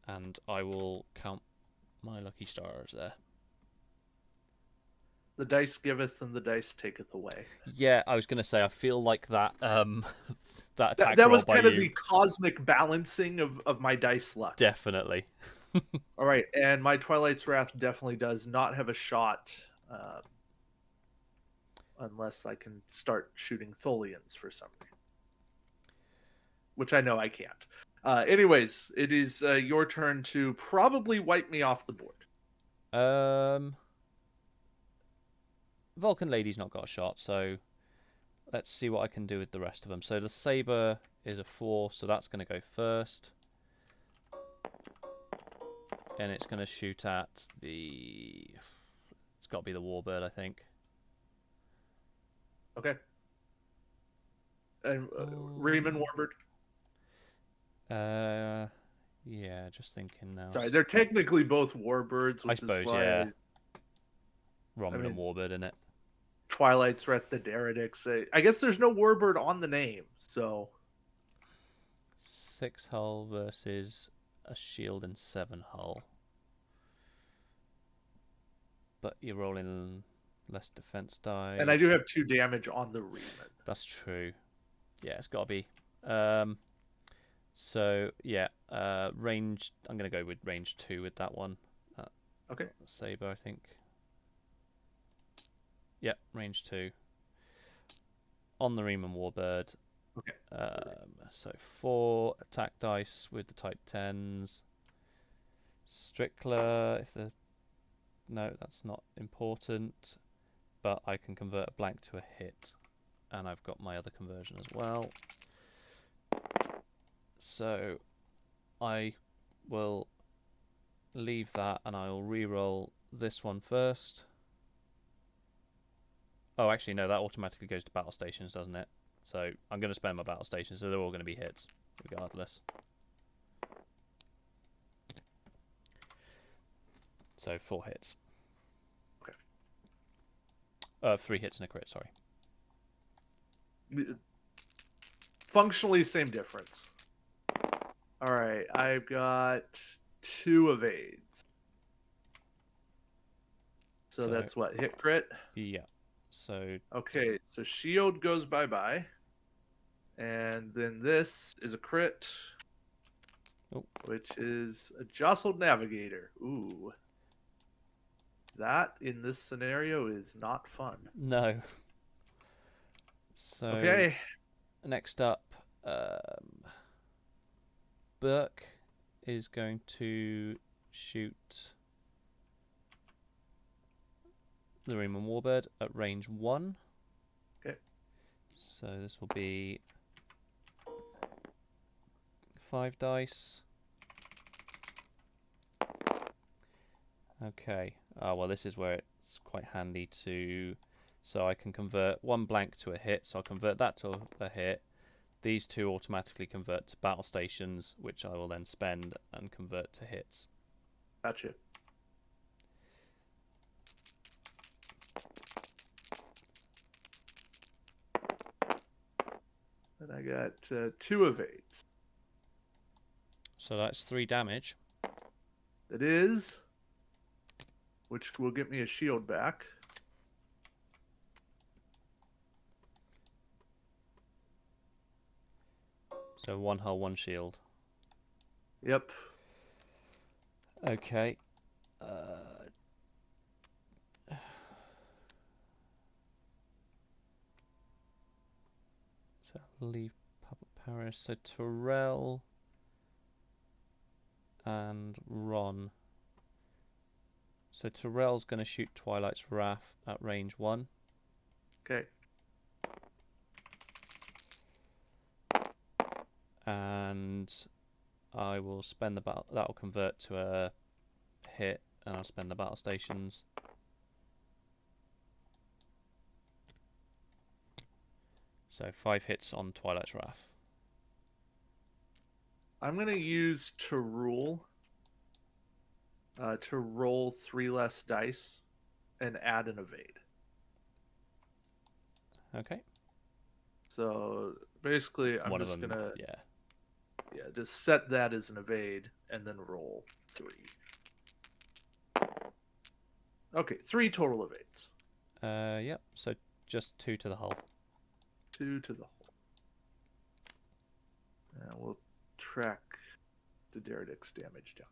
And I will count my lucky stars there. The dice giveth and the dice taketh away. Yeah, I was going to say, I feel like that that attack That roll was by kind of you. the cosmic balancing of my dice luck. Definitely. All right, and my Twilight's Wrath definitely does not have a shot unless I can start shooting Tholians for some reason. Which I know I can't. Anyways, it is your turn to probably wipe me off the board. Vulcan Lady's not got a shot, so let's see what I can do with the rest of them. So the Saber is a 4, so that's going to go first. And it's going to shoot at the... It's got to be the Warbird, I think. Okay. And Riemann Warbird? Yeah, just thinking now. Sorry, they're technically both Warbirds, which I suppose, is why yeah. Romulan Warbird, in it. Twilight's Wrath, the Derridix. I guess there's no Warbird on the name, so... 6 hull versus a shield and 7 hull. But you're rolling less defense die. And I do have 2 damage on the Riemann. That's true. Yeah, it's got to be. So, yeah, range... I'm going to go with range 2 with that one. Okay. Saber, I think. Yep, range 2. On the Riemann Warbird. Okay. So 4 attack dice with the type 10s. Strickler, if the... No, that's not important. But I can convert a blank to a hit. And I've got my other conversion as well. So I will leave that and I'll re-roll this one first. Oh, actually, no, that automatically goes to battle stations, doesn't it? So I'm going to spend my battle stations, so they're all going to be hits, regardless. So 4 hits. Okay. 3 hits and a crit, sorry. Functionally, same difference. All right, I've got 2 evades. So that's what, hit crit? Yeah. So okay, so shield goes bye-bye. And then this is a crit, which is a jostled navigator. Ooh. That, in this scenario, is not fun. No. So okay. Next up, Burke is going to shoot the Riemann Warbird at range 1. Okay. So this will be 5 dice. Okay. Well, this is where it's quite handy to... So I can convert 1 blank to a hit, so I'll convert that to a hit. These 2 automatically convert to battle stations, which I will then spend and convert to hits. Gotcha. And I got 2 evades. So that's 3 damage. It is. which will get me a shield back. So 1 hull, 1 shield. Yep. Okay. So leave Papa Paris. So Terrell and Ron. So Terrell's going to shoot Twilight's Wrath at range 1. Okay. And I will spend the battle. That'll convert to a hit, and I'll spend the battle stations. So 5 hits on Twilight's Wrath. I'm going to use to roll 3 less dice and add an evade. Okay. So basically, I'm One of just them, gonna yeah. just set that as an evade and then roll 3. Okay, 3 total evades. Yep. So just 2 to the hull. 2 to the hole. And we'll track the Deredic's damage down.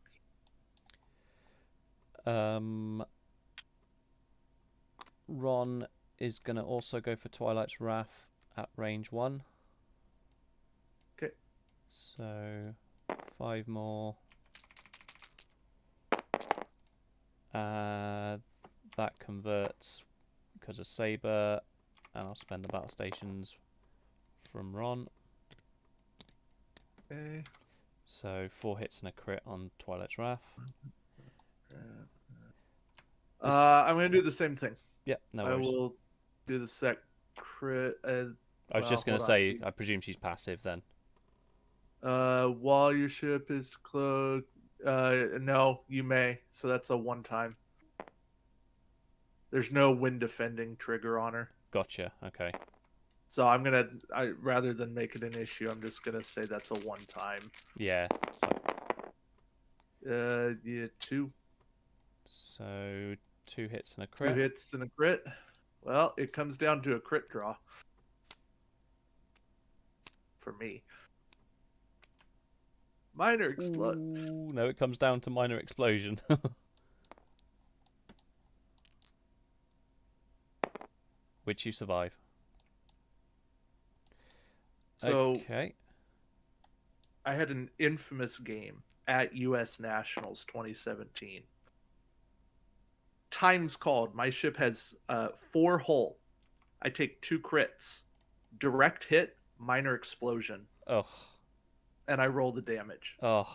Ron is going to also go for Twilight's Wrath at range 1. Okay. So 5 more. That converts because of Saber, and I'll spend the battle stations from Ron. Okay. So 4 hits and a crit on Twilight's Wrath. I'm going to do the same thing. Yep, no I worries. will do the sec crit. I was just going to say, I presume she's passive then. While your ship is cloaked, no, you may. So that's a one-time. There's no wind defending trigger on her. Gotcha. Okay. So rather than make it an issue, I'm just gonna say that's a one-time. Yeah. Yeah, 2. So 2 hits and a crit. 2 hits and a crit. Well, it comes down to a crit draw. For me. Minor explosion. No, it comes down to minor explosion. Which you survive. So, okay. I had an infamous game at US Nationals 2017. Time's called. My ship has 4 hull. I take 2 crits. Direct hit, minor explosion. Ugh. And I roll the damage. Ugh.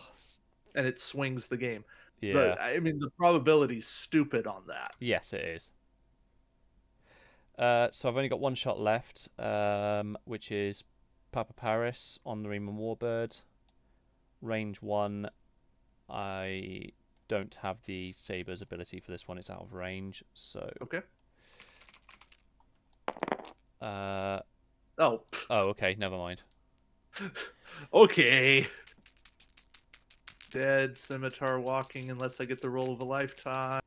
And it swings the game. Yeah. I mean, the probability's stupid on that. Yes, it is. So I've only got 1 shot left, which is Papa Paris on the Riemann Warbird. Range 1. I don't have the Saber's ability for this one. It's out of range. So. Okay. Oh, okay. Never mind. Okay. Dead scimitar walking unless I get the roll of a lifetime.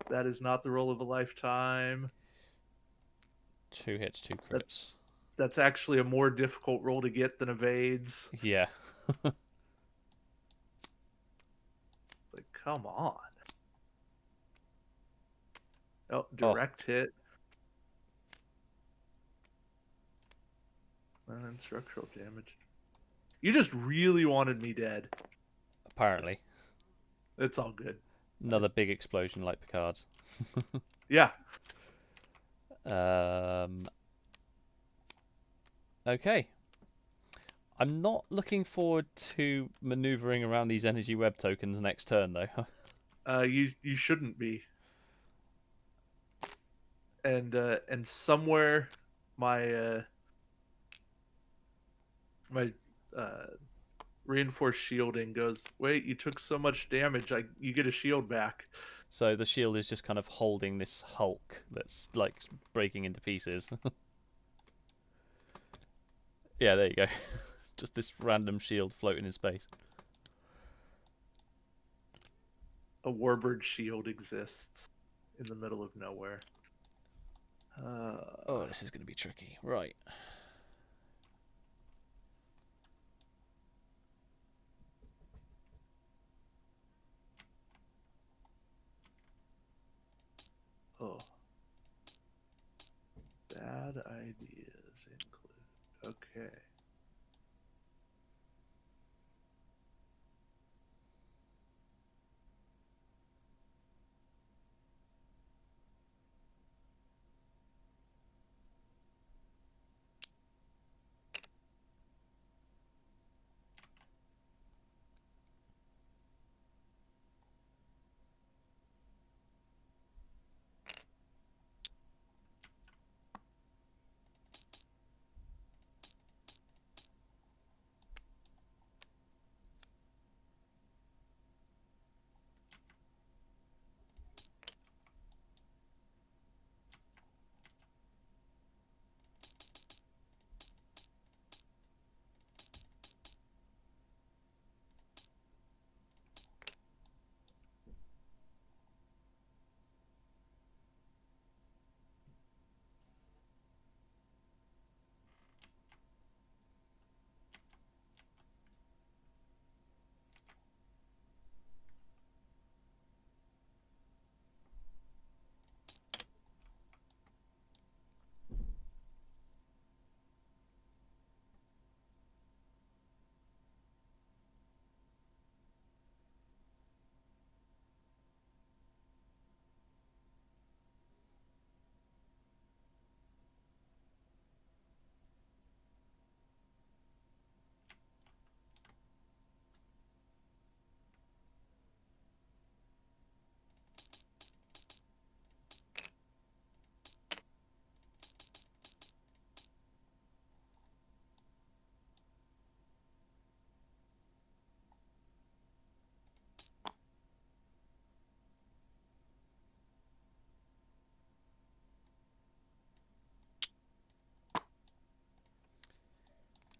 That is not the roll of a lifetime. 2 hits, 2 crits. That's actually a more difficult roll to get than evades. Yeah. Like, come on. Oh, direct hit. And structural damage. You just really wanted me dead. Apparently. It's all good. Another big explosion like Picard's. Yeah. Okay. I'm not looking forward to maneuvering around these energy web tokens next turn, though. You shouldn't be. And somewhere my reinforced shielding goes, wait, you took so much damage, you get a shield back. So the shield is just kind of holding this Hulk that's like breaking into pieces. Yeah, there you go. Just this random shield floating in space. a warbird shield exists in the middle of nowhere. Oh, this is going to be tricky. Right. Oh. Bad ideas include. Okay.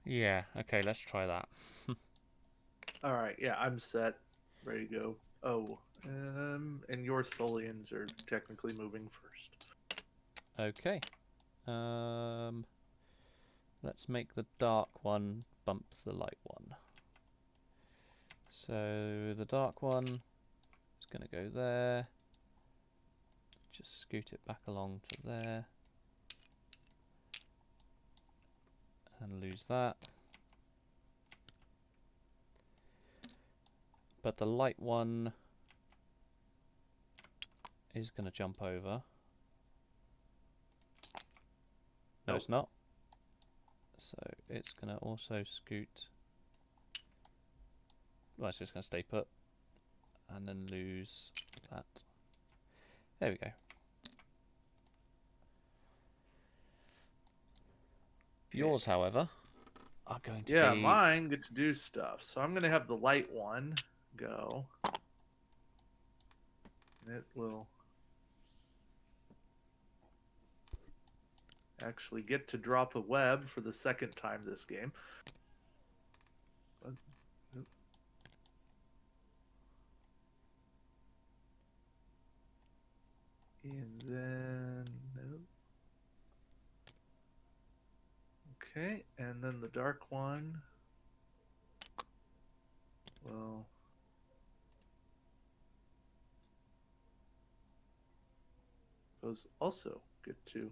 Yeah, okay, let's try that. All right. Yeah, I'm set. Ready to go. Oh, and your Tholians are technically moving first. Okay. Let's make the dark one bump the light one. So the dark one is going to go there. Just scoot it back along to there. And lose that. But the light one is going to jump over. No, Nope. it's not. So it's going to also scoot. Well, it's just going to stay put. And then lose that. There we go. Yours, however, are going to be... mine get to do stuff. So I'm going to have the light one go. And it will actually get to drop a web for the second time this game. And then... Nope. Okay, and then the dark one will also get to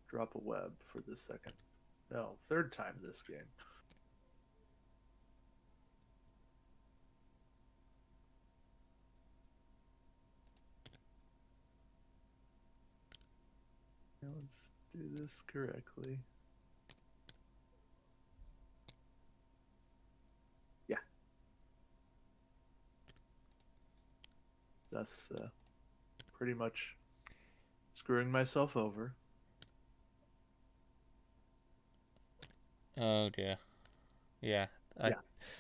drop a web for the second, no, third time this game. Now let's do this correctly. Yeah. Thus, pretty much screwing myself over. Oh dear. Yeah. Yeah.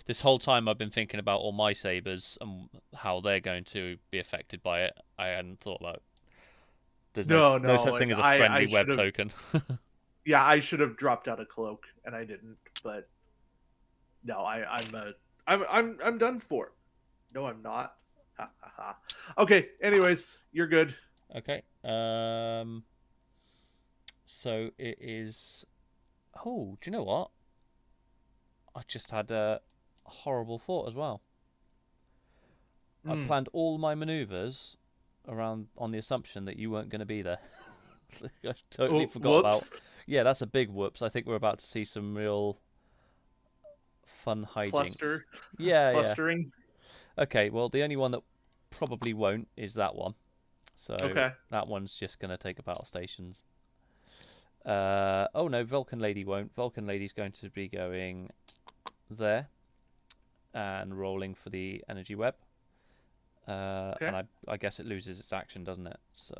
This whole time I've been thinking about all my sabers and how they're going to be affected by it. I hadn't thought about. There's no such thing as a friendly web token. Yeah, I should have dropped out a cloak, and I didn't. But no, I'm done for. No, I'm not. Okay. Anyways, you're good. Okay. So it is. Oh, do you know what? I just had a horrible thought as well. I Mm. planned all my maneuvers around on the assumption that you weren't going to be there. I totally Oh, forgot about. whoops. Yeah, that's a big whoops. I think we're about to see some real fun hijinks. Cluster, Yeah, yeah. clustering. Okay, well, the only one that probably won't is that one. So Okay. that one's just going to take a battle stations. Oh no, Vulcan Lady won't. Vulcan Lady's going to be going there and rolling for the energy web. Okay. And I guess it loses its action, doesn't it? So,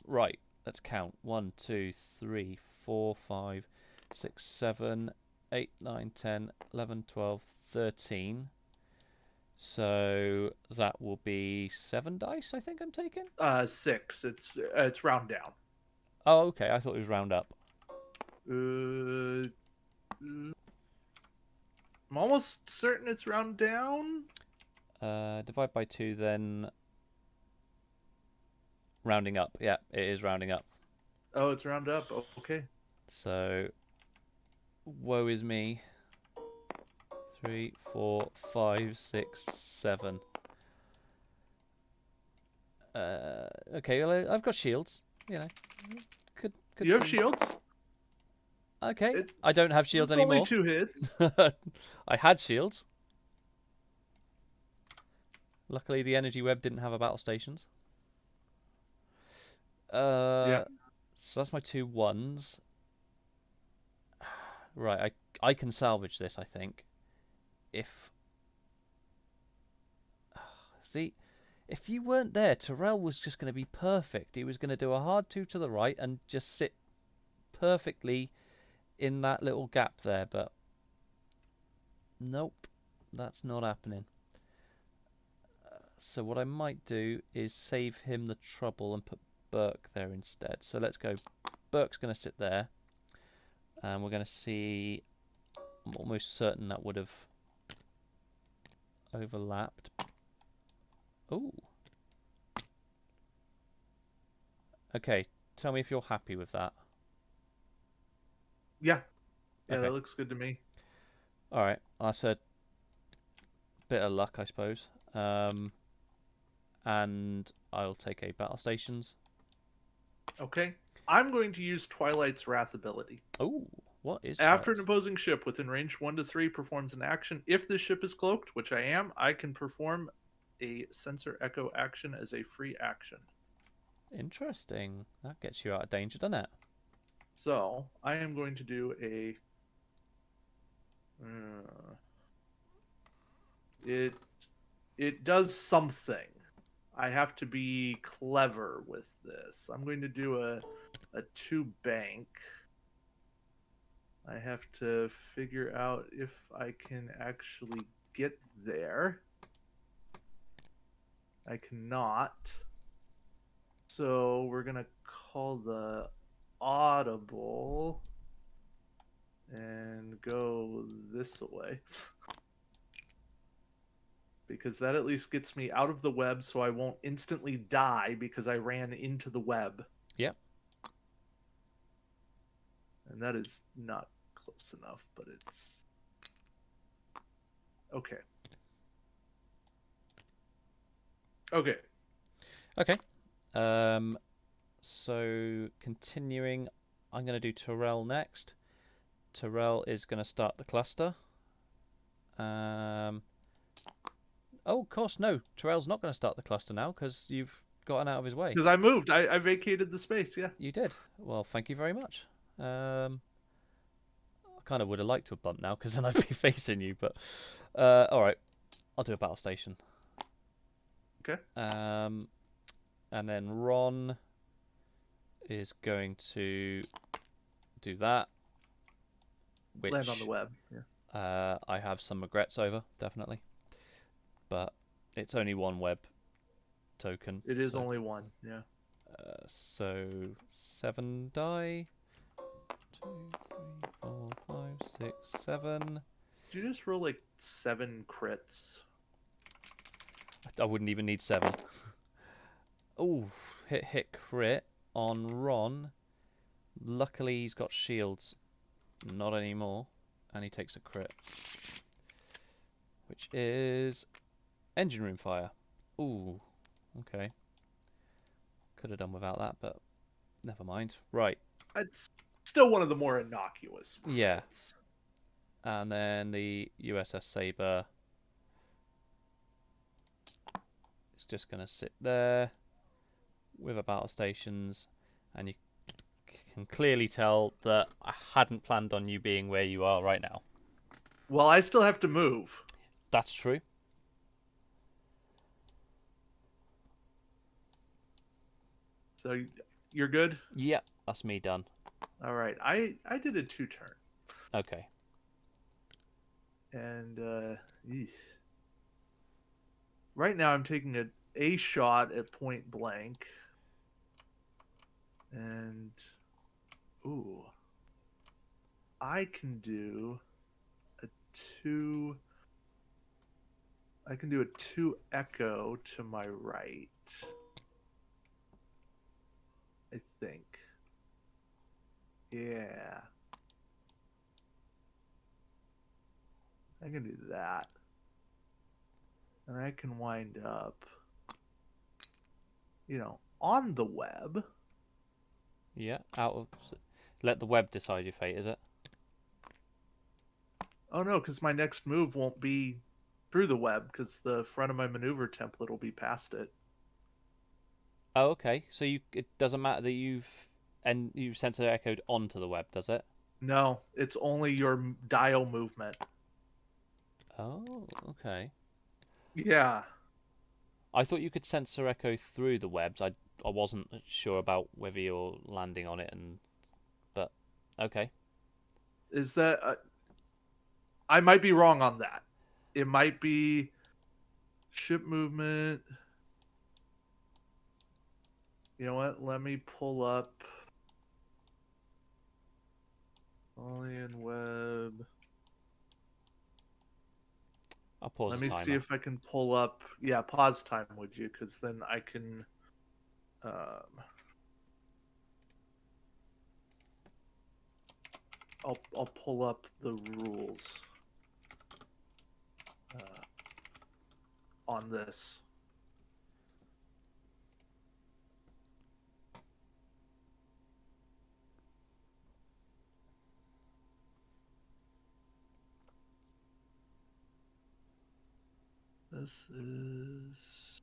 right, let's count. 1, 2, 3, 4, 5, 6, 7, 8, 9, 10, 11, 12, 13. So that will be 7 dice, I think I'm taking. 6. It's round down. Oh, okay. I thought it was round up. Uh, I'm almost certain it's round down. Divide by 2, then rounding up. Yeah, it is rounding up. Oh, it's round up. Oh, okay. So, woe is me. 3, 4, 5, 6, 7. Okay, well, I've got shields. You know, could You have be. shields. Okay, I don't have shields It's only anymore. 2 hits. I had shields. Luckily, the energy web didn't have a battle stations. Yeah. So that's my 2 ones. Right, I can salvage this, I think. If see, if you weren't there, Terrell was just going to be perfect. He was going to do a hard 2 to the right and just sit perfectly in that little gap there, but nope, that's not happening. So what I might do is save him the trouble and put Burke there instead. So let's go. Burke's going to sit there, and we're going to see. I'm almost certain that would have overlapped. Oh. Okay, tell me if you're happy with that. Yeah. Yeah, Okay. that looks good to me. All right, that's a bit of luck, I suppose. And I'll take a battle stations. Okay. I'm going to use Twilight's Wrath ability. Oh, what is After an Twilight? opposing ship within range 1 to 3 performs an action, if the ship is cloaked, which I am, I can perform a sensor echo action as a free action. Interesting. That gets you out of danger, doesn't it? So I am going to do a. It does something. I have to be clever with this. I'm going to do a 2 bank. I have to figure out if I can actually get there. I cannot. So we're going to call the audible and go this way. Because that at least gets me out of the web so I won't instantly die because I ran into the web. Yep. And that is not close enough, but it's... Okay. Okay. Okay. So continuing, I'm going to do Terrell next. Terrell is going to start the cluster. Oh, of course, no. Terrell's not going to start the cluster now because you've gotten out of his way. Because I moved. I vacated the space, yeah. You did. Well, thank you very much. I kind of would have liked to have bumped now because then I'd be facing you, but all right. I'll do a battle station. Okay. And then Ron is going to do that. Which, Land on the web. Yeah. I have some regrets over, definitely. But it's only 1 web token. It is only 1, yeah. So 7 die. 2, 3, 4, 5, 6, 7. Did you just roll like 7 crits? I I wouldn't even need 7. Ooh, hit crit on Ron. Luckily he's got shields. Not anymore. And he takes a crit. Which is engine room fire. Ooh, okay. Could have done without that, but never mind. Right. It's still one of the more innocuous. Yeah. Crits. And then the USS Sabre is just going to sit there with our battle stations, and you can clearly tell that I hadn't planned on you being where you are right now. Well, I still have to move. That's true. So you're good? Yep, that's me done. All right. I did a 2-turn. Okay. And eesh. Right now I'm taking a shot at point blank. And ooh. I can do a 2 echo to my right. I think. Yeah. I can do that. And I can wind up, on the web. Yeah, out of... Let the web decide your fate, is it? Oh no, because my next move won't be through the web, because the front of my maneuver template will be past it. Oh, okay. So it doesn't matter that you've sensor echoed onto the web, does it? No, it's only your dial movement. Oh, okay. Yeah. I thought you could sensor echo through the webs. I wasn't sure about whether you're landing on it, but okay. Is that... I might be wrong on that. It might be ship movement. You know what? Let me pull up Alien Web. I'll pause Let the me timer. see if I can pull up. Yeah, pause time, would you? Because then I can. I'll pull up the rules on this. This is.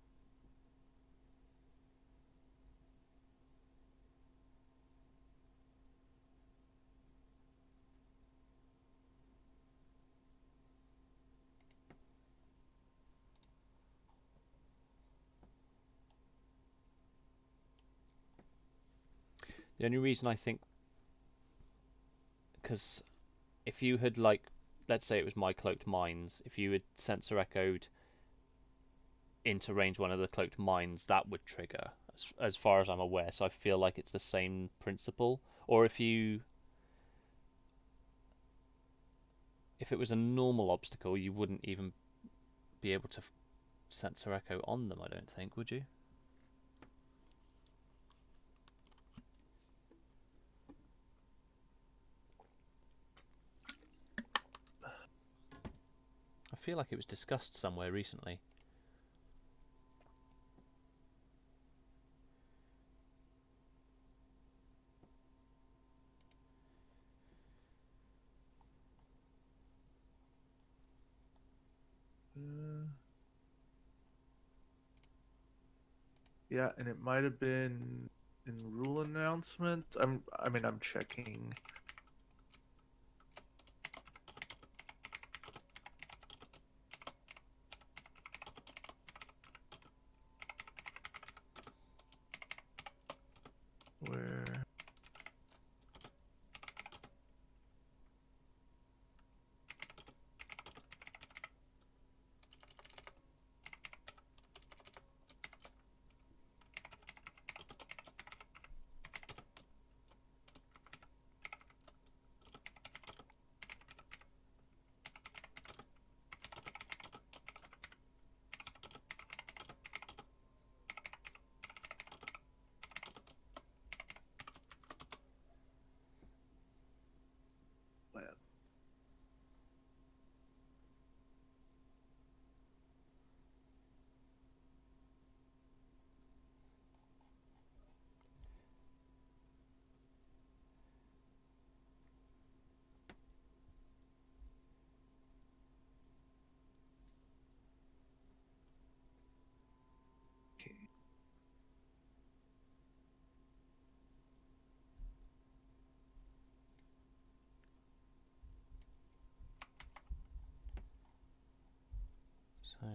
The only reason I think, because if you had let's say it was my cloaked mines, if you had sensor echoed into range one of the cloaked mines, that would trigger, as far as I'm aware. So I feel like it's the same principle. Or if it was a normal obstacle, you wouldn't even be able to sensor echo on them, I don't think, would you? I feel like it was discussed somewhere recently. Yeah, and it might have been in rule announcement. I'm checking. Where? plan. Okay. So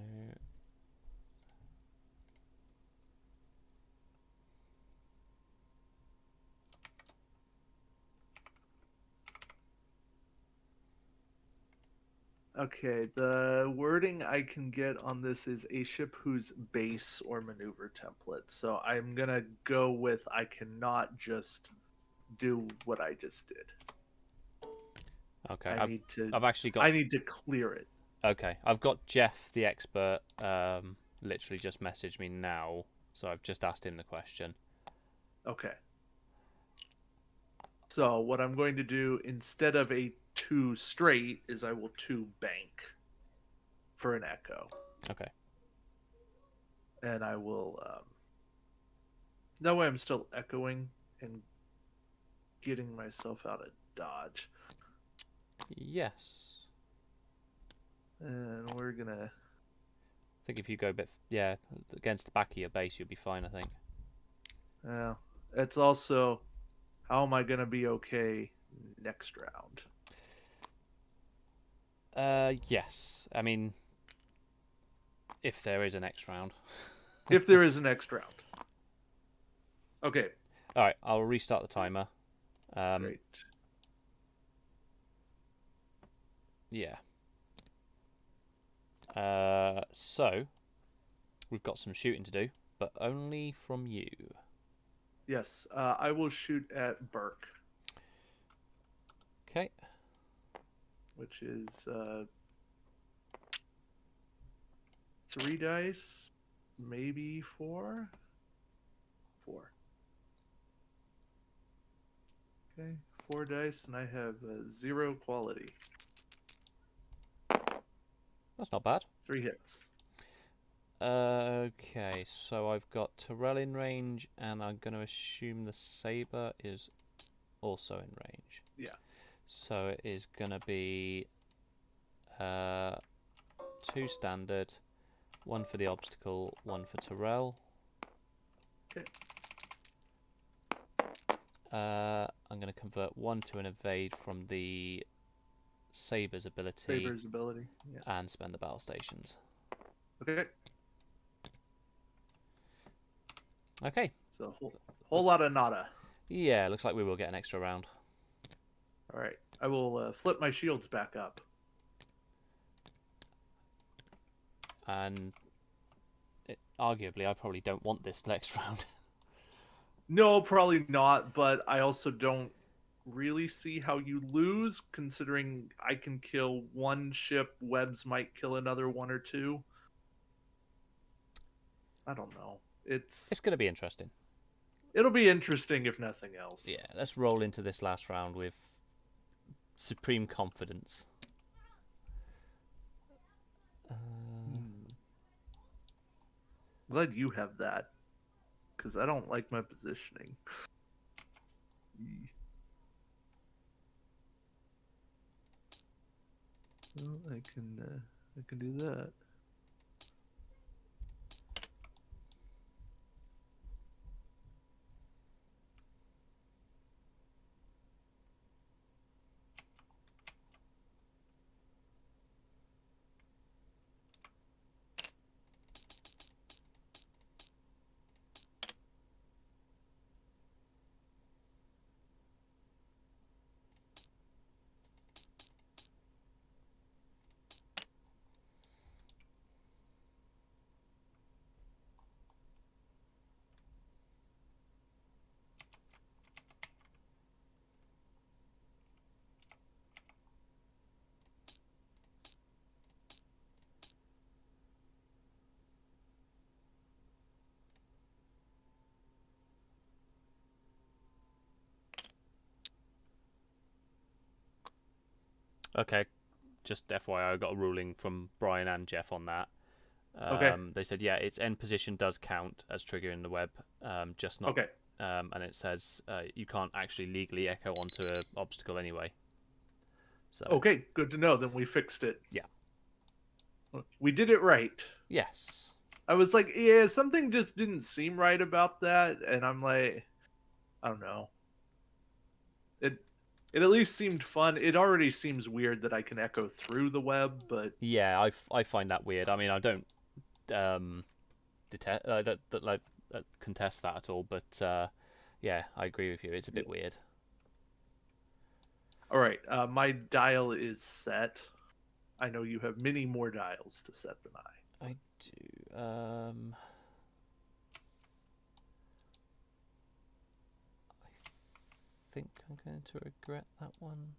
Okay, the wording I can get on this is a ship whose base or maneuver template. So I'm gonna go with I cannot just do what I just did. okay, I need to I've actually got I need to clear it. okay. I've got Jeff the expert. Literally just messaged me now, so I've just asked him the question. Okay. So what I'm going to do instead of a 2 straight is I will 2 bank for an echo. Okay. And I will that way I'm still echoing and getting myself out of dodge. Yes. And we're gonna I think if you go a bit, yeah, against the back of your base, you'll be fine. I think. it's also how am I gonna be okay next round? Yes. I mean, if there is a next round. If there is a next round. Okay. All right, I'll restart the timer. Great. Yeah. So we've got some shooting to do, but only from you. Yes, I will shoot at Burke. Okay. Which is 3 dice, maybe 4. 4. Okay, 4 dice, and I have 0 quality. That's not bad. 3 hits. Okay, so I've got Terrell in range, and I'm going to assume the saber is also in range. Yeah. So it is going to be 2 standard, 1 for the obstacle, 1 for Terrell. Okay. I'm going to convert 1 to an evade from the saber's ability. Saber's ability. Yeah. And spend the battle stations. Okay. Okay. So whole lot of nada. Yeah, looks like we will get an extra round. All right. I will flip my shields back up. And arguably, I probably don't want this next round. No, probably not, but I also don't really see how you lose, considering I can kill 1 ship, Webs might kill another 1 or 2. I don't know. It's going to be interesting. It'll be interesting if nothing else. Yeah, let's roll into this last round with supreme confidence. Glad you have that, because I don't like my positioning. Well, I can do that. Okay, just FYI, I got a ruling from Brian and Jeff on that. Okay. They said, yeah, its end position does count as triggering the web, just not. Okay. And it says you can't actually legally echo onto an obstacle anyway. So Okay, good to know. Then we fixed it. yeah, We did it right. yes, I was like, yeah, something just didn't seem right about that, and I'm like, I don't know. It at least seemed fun. It already seems weird that I can echo through the web, but yeah. I find that weird. I mean, I don't detest, like contest that at all, but yeah, I agree with you. It's a bit weird. all right. My dial is set. I know you have many more dials to set than I. I do. I think I'm going to regret that one.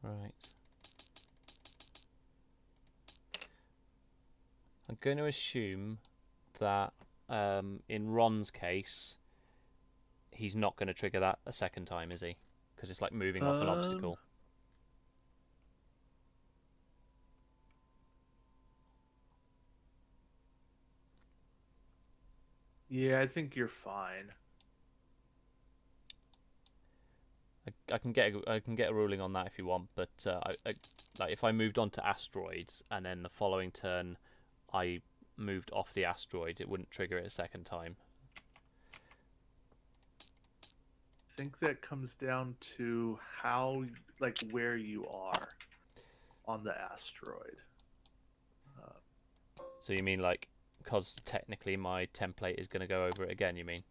Right. I'm going to assume that in Ron's case, he's not going to trigger that a second time, is he? Because it's like moving off an obstacle. Yeah, I think you're fine. I can get a ruling on that if you want, but like if I moved on to asteroids and then the following turn I moved off the asteroids, it wouldn't trigger it a second time. I think that comes down to how, like, where you are on the asteroid. So you mean like because technically my template is going to go over it again? You mean?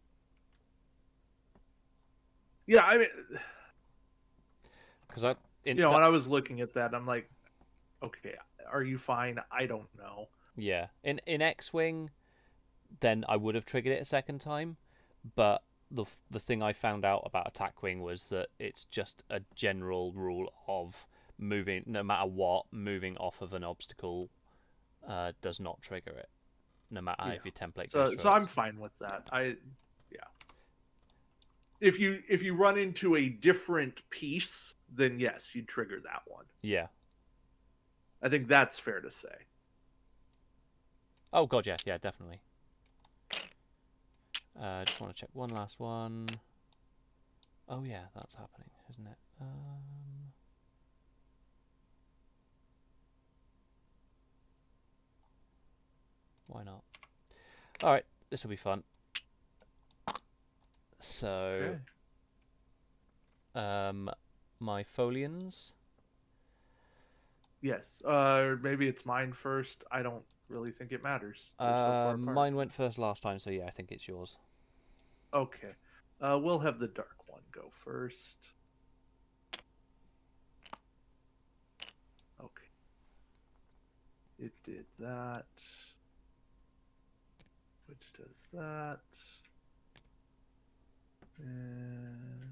Yeah, I mean, Because I when I was looking at that, I'm like, okay, are you fine? I don't know. yeah, in X-wing, then I would have triggered it a second time, but the thing I found out about attack wing was that it's just a general rule of moving, no matter what, moving off of an obstacle does not trigger it, no matter if your template goes through So it. I'm fine with that. Yeah. If you run into a different piece, then yes, you trigger that one. Yeah. I think that's fair to say. Oh god, yes, yeah, definitely. Just want to check one last one. Oh yeah, that's happening, isn't it? Why not? All right, this will be fun. So, my folians. Yes. Maybe it's mine first. I don't really think it matters. We're so far apart. Mine went first last time, so yeah, I think it's yours. Okay. We'll have the dark one go first. Okay. It did that. Which does that. And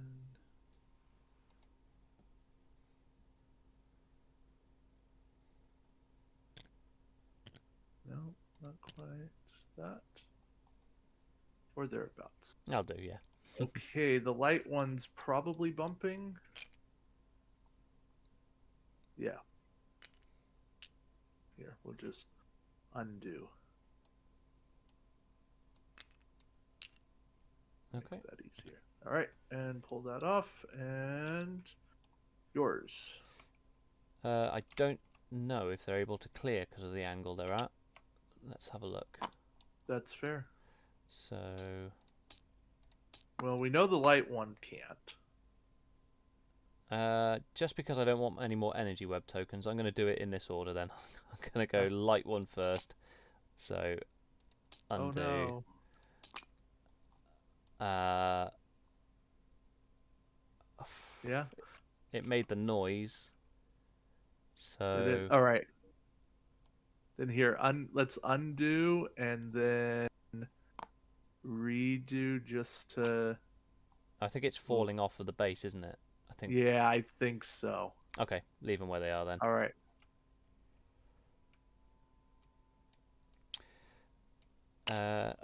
no, not quite that. Or thereabouts. I'll do, yeah. Okay, the light one's probably bumping. Yeah. Here, we'll just undo. Okay. Makes that easier. All right, and pull that off, and yours. I don't know if they're able to clear because of the angle they're at. Let's have a look. That's fair. So, well, we know the light one can't. just because I don't want any more energy web tokens, I'm going to do it in this order then. I'm going to go light one first. So, undo. Oh no. Uh, Yeah. it made the noise. Did it? So All right. Then here, let's undo and then redo just to. I think it's Ooh. falling off of the base, isn't it? I think. Yeah, I think so. Okay, leave them where they are then. All right.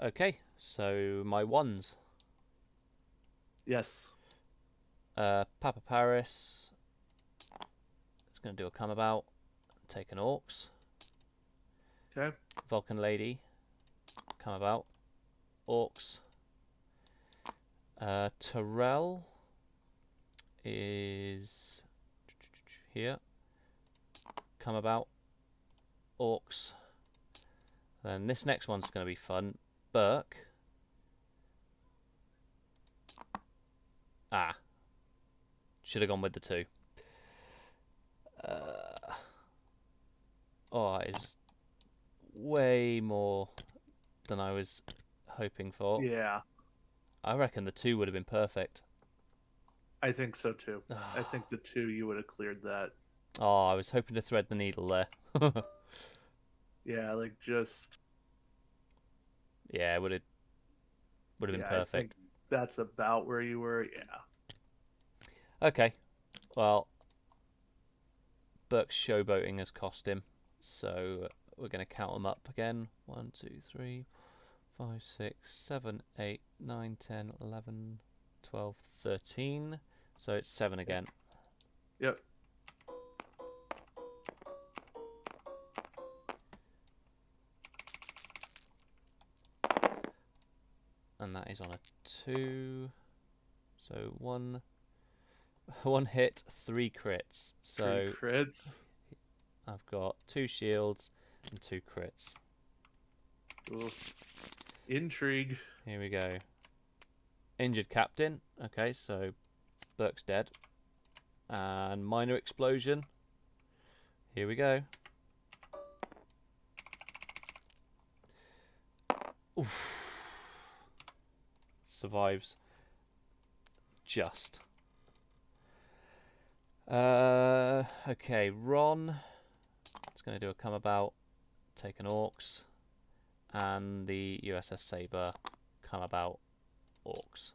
Okay, so my ones. Yes. Papa Paris is going to do a come about. Take an Orcs. Okay. Vulcan Lady. Come about. Orcs. Terrell is here. Come about. Orcs. Then this next one's going to be fun. Burke. Ah. Should have gone with the 2. Oh, it's way more than I was hoping for. Yeah, I reckon the 2 would have been perfect. I think so too. I think the 2 you would have cleared that. Oh, I was hoping to thread the needle there. Yeah, like just. Yeah, it would have been Yeah, I perfect. think that's about where you were. Yeah. Okay, well, Burke's showboating has cost him, so we're going to count them up again. 1, 2, 3, 5, 6, 7, 8, 9, 10, 11, 12, 13. So it's 7 again. Yep. And that is on a 2. So one hit, 3 crits. So 3 crits. I've got 2 shields and 2 crits. Ooh. Intrigue. Here we go. Injured captain. Okay, so Burke's dead. And minor explosion. Here we go. Oof. Survives. Just. Okay, Ron is going to do a come about, take an Orcs, and the USS Sabre come about Orcs.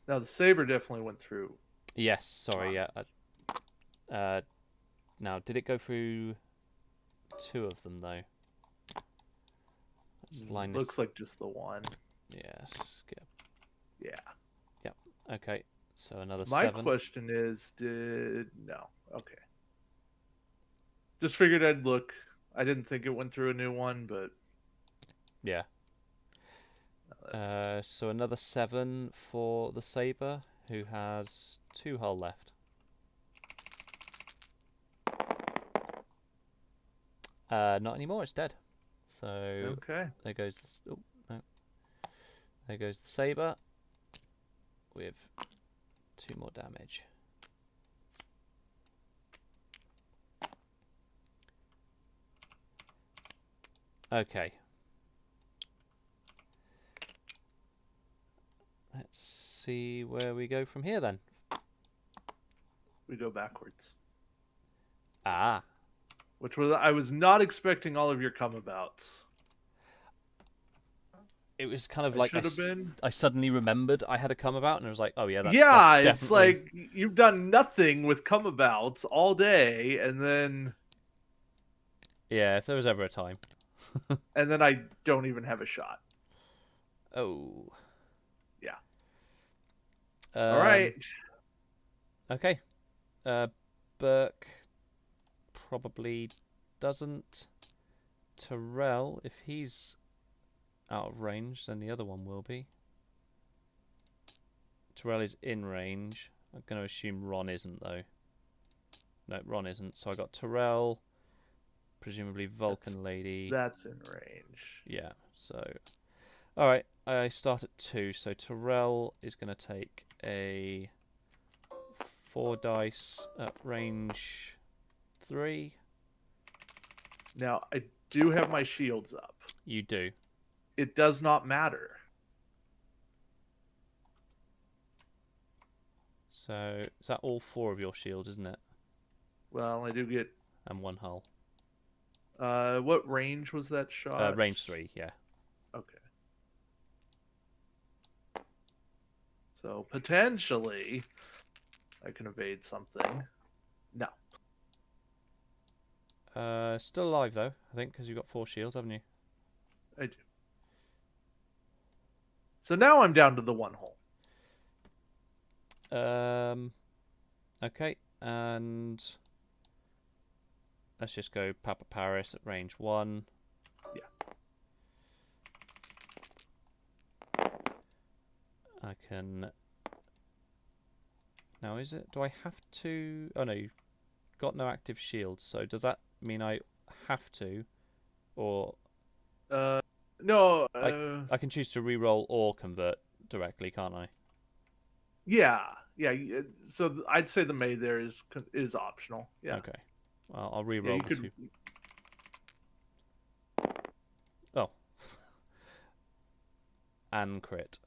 Now the saber definitely went through. Yes, sorry, yeah. Now, did it go through 2 of them though? Let's line Looks this. like just the 1. Yes. Yeah. Yep. Okay. So another My 7. question is, no? Okay. Just figured I'd look. I didn't think it went through a new one, but Yeah. no, So another 7 for the Sabre, who has 2 hull left. Not anymore. It's dead. So okay. there goes the. Oh no. There goes the Sabre with 2 more damage. Okay. Let's see where we go from here then. We go backwards. Ah. Which was I was not expecting all of your come abouts. It was kind of I like should have been. I suddenly remembered I had a come about and I was like, oh yeah, that's It's definitely... like you've done nothing with come abouts all day, and then Yeah, if there was ever a time. I don't even have a shot. Oh. Yeah. All right. Okay. Burke probably doesn't. Terrell, if he's out of range, then the other one will be. Terrell is in range. I'm going to assume Ron isn't, though. No, Ron isn't. So I got Terrell, presumably Vulcan Lady. That's in range. Yeah, so... Alright, I start at 2, so Terrell is going to take a 4 dice at range 3. Now, I do have my shields up. You do. it does not matter. So is that all 4 of your shields, isn't it? Well, I do get. And 1 hull. What range was that shot? Range 3, yeah. Okay. So potentially, I can evade something. No. Still alive though, I think, because you've got 4 shields, haven't you? I do. So now I'm down to the 1 hole. Okay, and let's just go Papa Paris at range 1. Yeah. I can. Now, is it? Do I have to? Oh no, you've got no active shields. So does that mean I have to, or No. I can choose to re-roll or convert directly, can't I? Yeah. So I'd say the May there is optional. Yeah. Okay. Well, I'll Yeah, re-roll you the could. 2. Oh. And crit.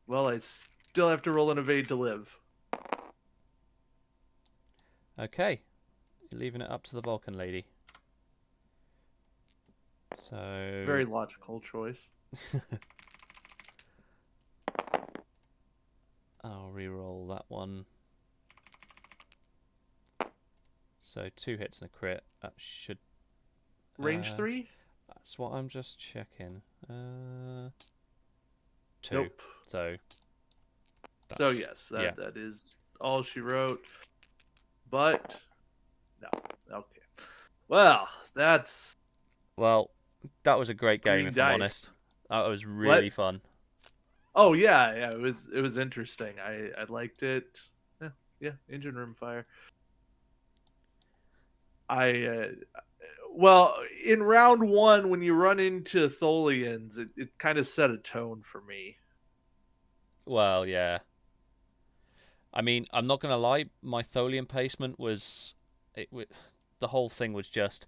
Well, I still have to roll an evade to live. Okay. You're leaving it up to the Vulcan lady. So Very logical choice. I'll re-roll that one. So 2 hits and a crit. That should. Range 3? That's what I'm just checking. 2. Nope. So. So yes, that is all she wrote. But no. Okay. Well, that's. Well, that was a great game, Green if dice. I'm honest. That was really fun. Oh yeah, it was interesting. I liked it. Yeah, engine room fire. Well, in round 1 when you run into Tholians, it kind of set a tone for me. Well, yeah. I mean, I'm not gonna lie. My Tholian placement was, the whole thing was just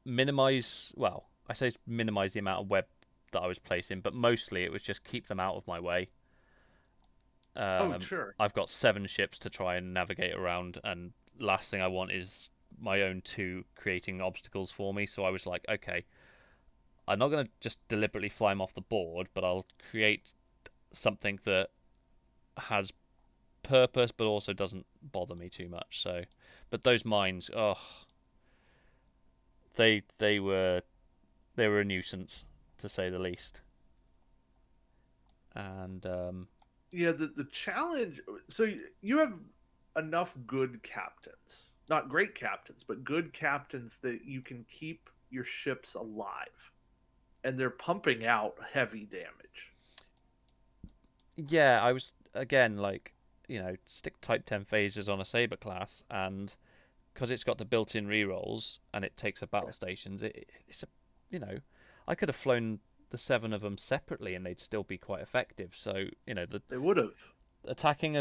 minimize. Well, I say minimize the amount of web that I was placing, but mostly it was just keep them out of my way. Sure. I've got 7 ships to try and navigate around, and last thing I want is my own 2 creating obstacles for me. So I was like, okay, I'm not going to just deliberately fly them off the board, but I'll create something that has purpose, but also doesn't bother me too much. So, but those mines, they were a nuisance, to say the least. And yeah, the challenge. So you have enough good captains, not great captains, but good captains that you can keep your ships alive, and they're pumping out heavy damage. yeah, I was again like, stick type 10 phases on a Saber class, and because it's got the built-in rerolls and it takes a battle stations, it's a, I could have flown the 7 of them separately and they'd still be quite effective. So They would have. attacking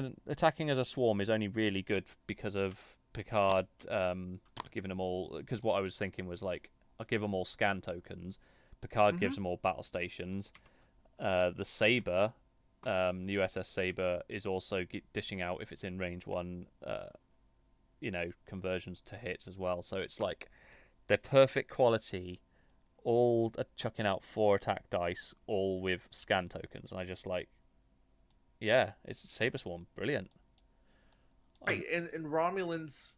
as a swarm is only really good because of Picard giving them all. Because what I was thinking was like, I'll give them all scan tokens. Picard gives them all battle stations. The Saber, the USS Saber, is also dishing out, if it's in range 1, conversions to hits as well. So it's like they're perfect quality, all chucking out 4 attack dice, all with scan tokens, and I just like, yeah, it's Saber Swarm, brilliant. Right, and Romulans,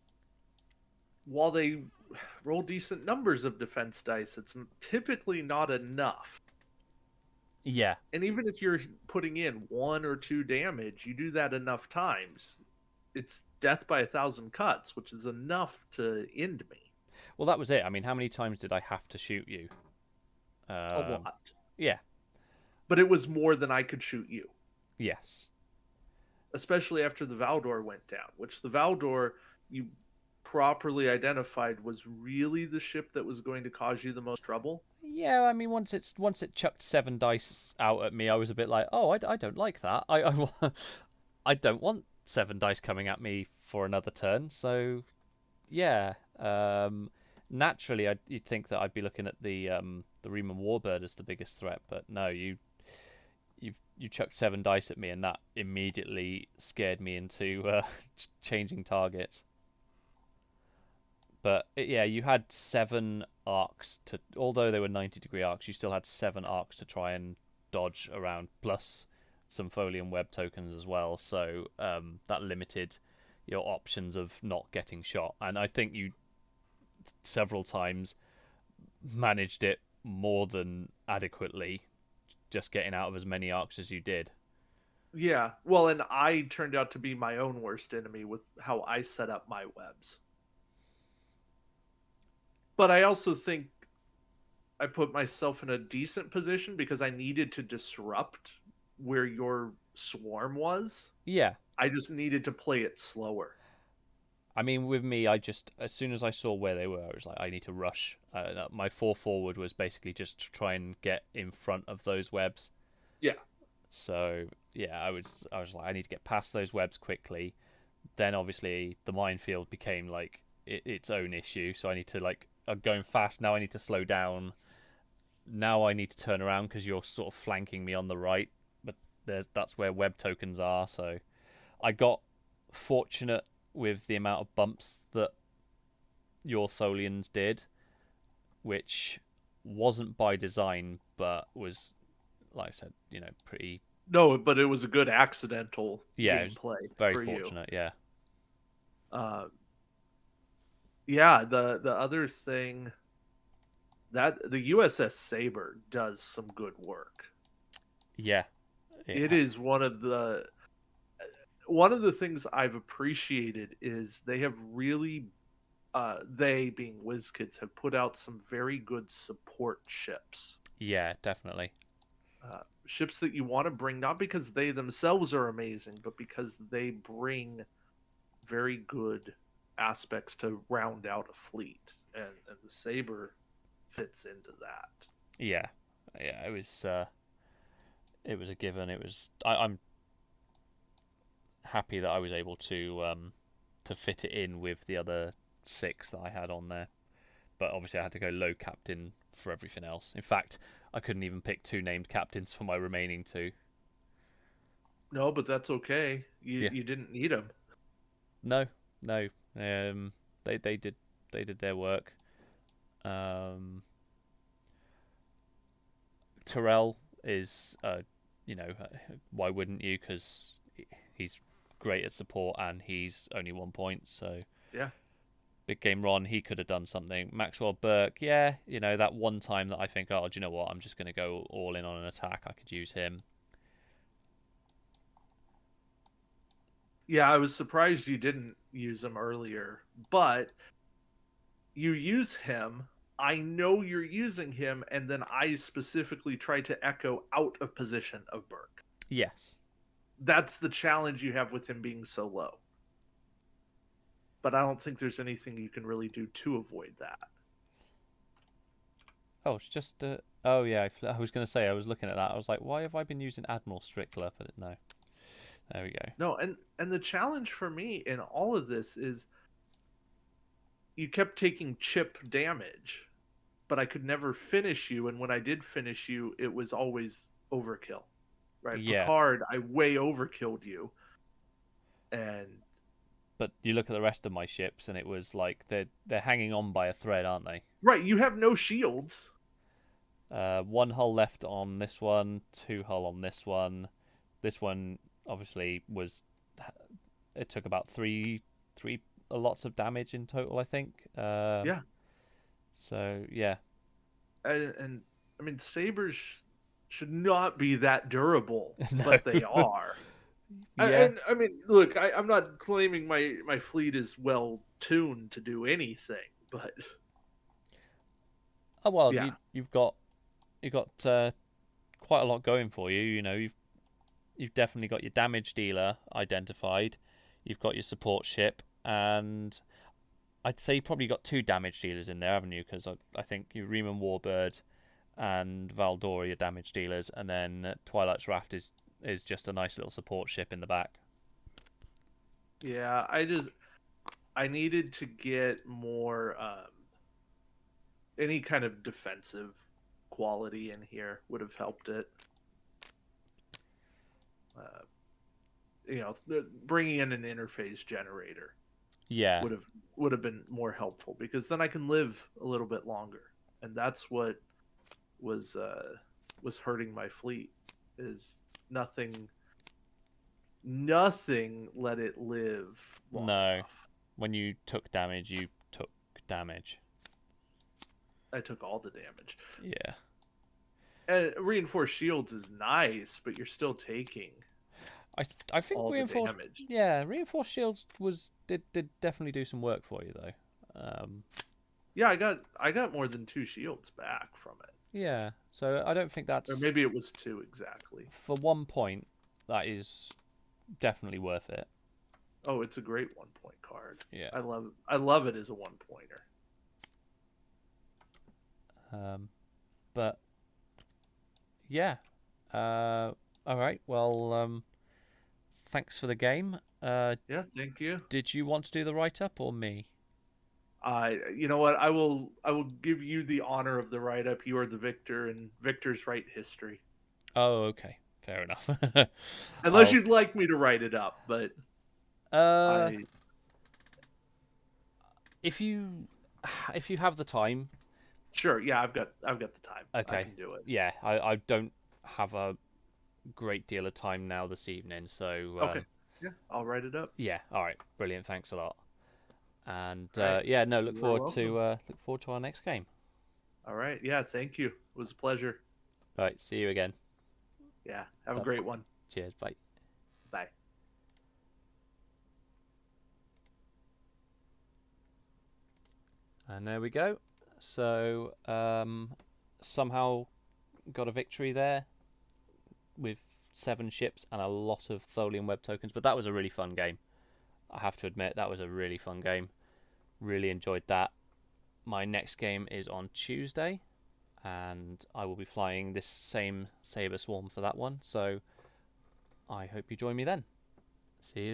while they roll decent numbers of defense dice, it's typically not enough. Yeah. And even if you're putting in 1 or 2 damage, you do that enough times, it's death by 1,000 cuts, which is enough to end me. Well, that was it. I mean, how many times did I have to shoot you? A lot. Yeah. But it was more than I could shoot you. Yes. Especially after the Valdor went down, which the Valdor, you properly identified, was really the ship that was going to cause you the most trouble. Yeah, I mean, once it chucked 7 dice out at me, I was a bit like, oh, I don't like that. I don't want 7 dice coming at me for another turn. So, yeah. naturally, you'd think that I'd be looking at the Riemann Warbird as the biggest threat, but no, you chucked 7 dice at me, and that immediately scared me into changing targets. But yeah, you had 7 arcs to, although they were 90-degree arcs, you still had 7 arcs to try and dodge around, plus some Folium web tokens as well. So that limited your options of not getting shot. And I think you several times managed it more than adequately, just getting out of as many arcs as you did. Yeah, well, and I turned out to be my own worst enemy with how I set up my webs. But I also think I put myself in a decent position because I needed to disrupt where your swarm was. Yeah. I just needed to play it slower. I mean, with me, I just, as soon as I saw where they were, I was like, I need to rush. My 4 forward was basically just to try and get in front of those webs. Yeah. So yeah, I was like, I need to get past those webs quickly. Then obviously the minefield became like its own issue. So I need to like, I'm going fast now. I need to slow down. Now I need to turn around because you're sort of flanking me on the right. But that's where web tokens are. So I got fortunate with the amount of bumps that your Tholians did, which wasn't by design, but was, like I said, pretty. No, but it was a good accidental Yeah, it was gameplay very for you. fortunate. Yeah. Yeah, the other thing that the USS Sabre does some good work. Yeah. It is one of the things I've appreciated is they have really they being WizKids have put out some very good support ships. Yeah, definitely. Ships that you want to bring not because they themselves are amazing, but because they bring very good aspects to round out a fleet, and the Sabre fits into that. Yeah, it was a given. I'm happy that I was able to fit it in with the other 6 that I had on there. But obviously I had to go low captain for everything else. In fact, I couldn't even pick 2 named captains for my remaining 2. No, but that's okay. You didn't need them. No, no. They did their work. Terrell is why wouldn't you? Because he's great at support and he's only 1 point. So yeah. Big Game Ron, he could have done something. Maxwell Burke, yeah, that one time that I think, oh, do you know what? I'm just going to go all in on an attack. I could use him. Yeah, I was surprised you didn't use him earlier, but you use him. I know you're using him, and then I specifically try to echo out of position of Burke. Yes. That's the challenge you have with him being so low. But I don't think there's anything you can really do to avoid that. Oh, it's just... oh, yeah, I was going to say, I was looking at that. I was like, why have I been using Admiral Strickler? But no. There we go. No, and the challenge for me in all of this is you kept taking chip damage, but I could never finish you, and when I did finish you, it was always overkill. Right? Yeah. Picard, I way overkilled you. But you look at the rest of my ships, and it was like they're hanging on by a thread, aren't they? Right, you have no shields. 1 hull left on this one, 2 hull on this one. This one obviously was. It took about three lots of damage in total, I think. Yeah. So yeah. And I mean, sabers should not be that durable, No. but they are. Yeah. And I mean, look, I'm not claiming my fleet is well tuned to do anything, but oh well, yeah. you've got quite a lot going for you. You've definitely got your damage dealer identified. You've got your support ship, and I'd say you probably got 2 damage dealers in there, haven't you? Because I think your Riemann Warbird and Valdor are your damage dealers, and then Twilight's Raft is just a nice little support ship in the back. Yeah, I needed to get more any kind of defensive quality in here would have helped it. Uh, bringing in an interface generator Yeah. would have been more helpful, because then I can live a little bit longer, and that's what was hurting my fleet. Is nothing let it live long No. enough. When you took damage, you took damage. I took all the damage. Yeah. And reinforced shields is nice, but you're still taking I think all the reinforced. damage. Yeah, reinforced shields did definitely do some work for you though. Yeah, I got more than 2 shields back from it. Yeah. So I don't think that's, Or maybe it was 2 exactly. for 1 point. That is definitely worth it. Oh, it's a great 1-point card. Yeah. I love it as a 1-pointer. But yeah. All right. Well, thanks for the game. Yeah, thank you. Did you want to do the write up or me? You know what? I will give you the honor of the write up. You are the victor, and victors write history. Oh, okay. Fair enough. Unless you'd like me to write it up, but I if you have the time. Sure, yeah, I've got the time. Okay. I can do it. Yeah, I don't have a great deal of time now this evening, so Okay. Yeah, I'll write it up. yeah. All right, brilliant. Thanks a lot. And Right. yeah, no, look You're forward to welcome. our next game. All right. Yeah, thank you. It was a pleasure. All right, see you again. Yeah, have a great one. Cheers, bye. Bye. And there we go. So somehow got a victory there with 7 ships and a lot of Tholian web tokens. But that was a really fun game. I have to admit, that was a really fun game. Really enjoyed that. My next game is on Tuesday, and I will be flying this same Saber Swarm for that one. So I hope you join me then. See you.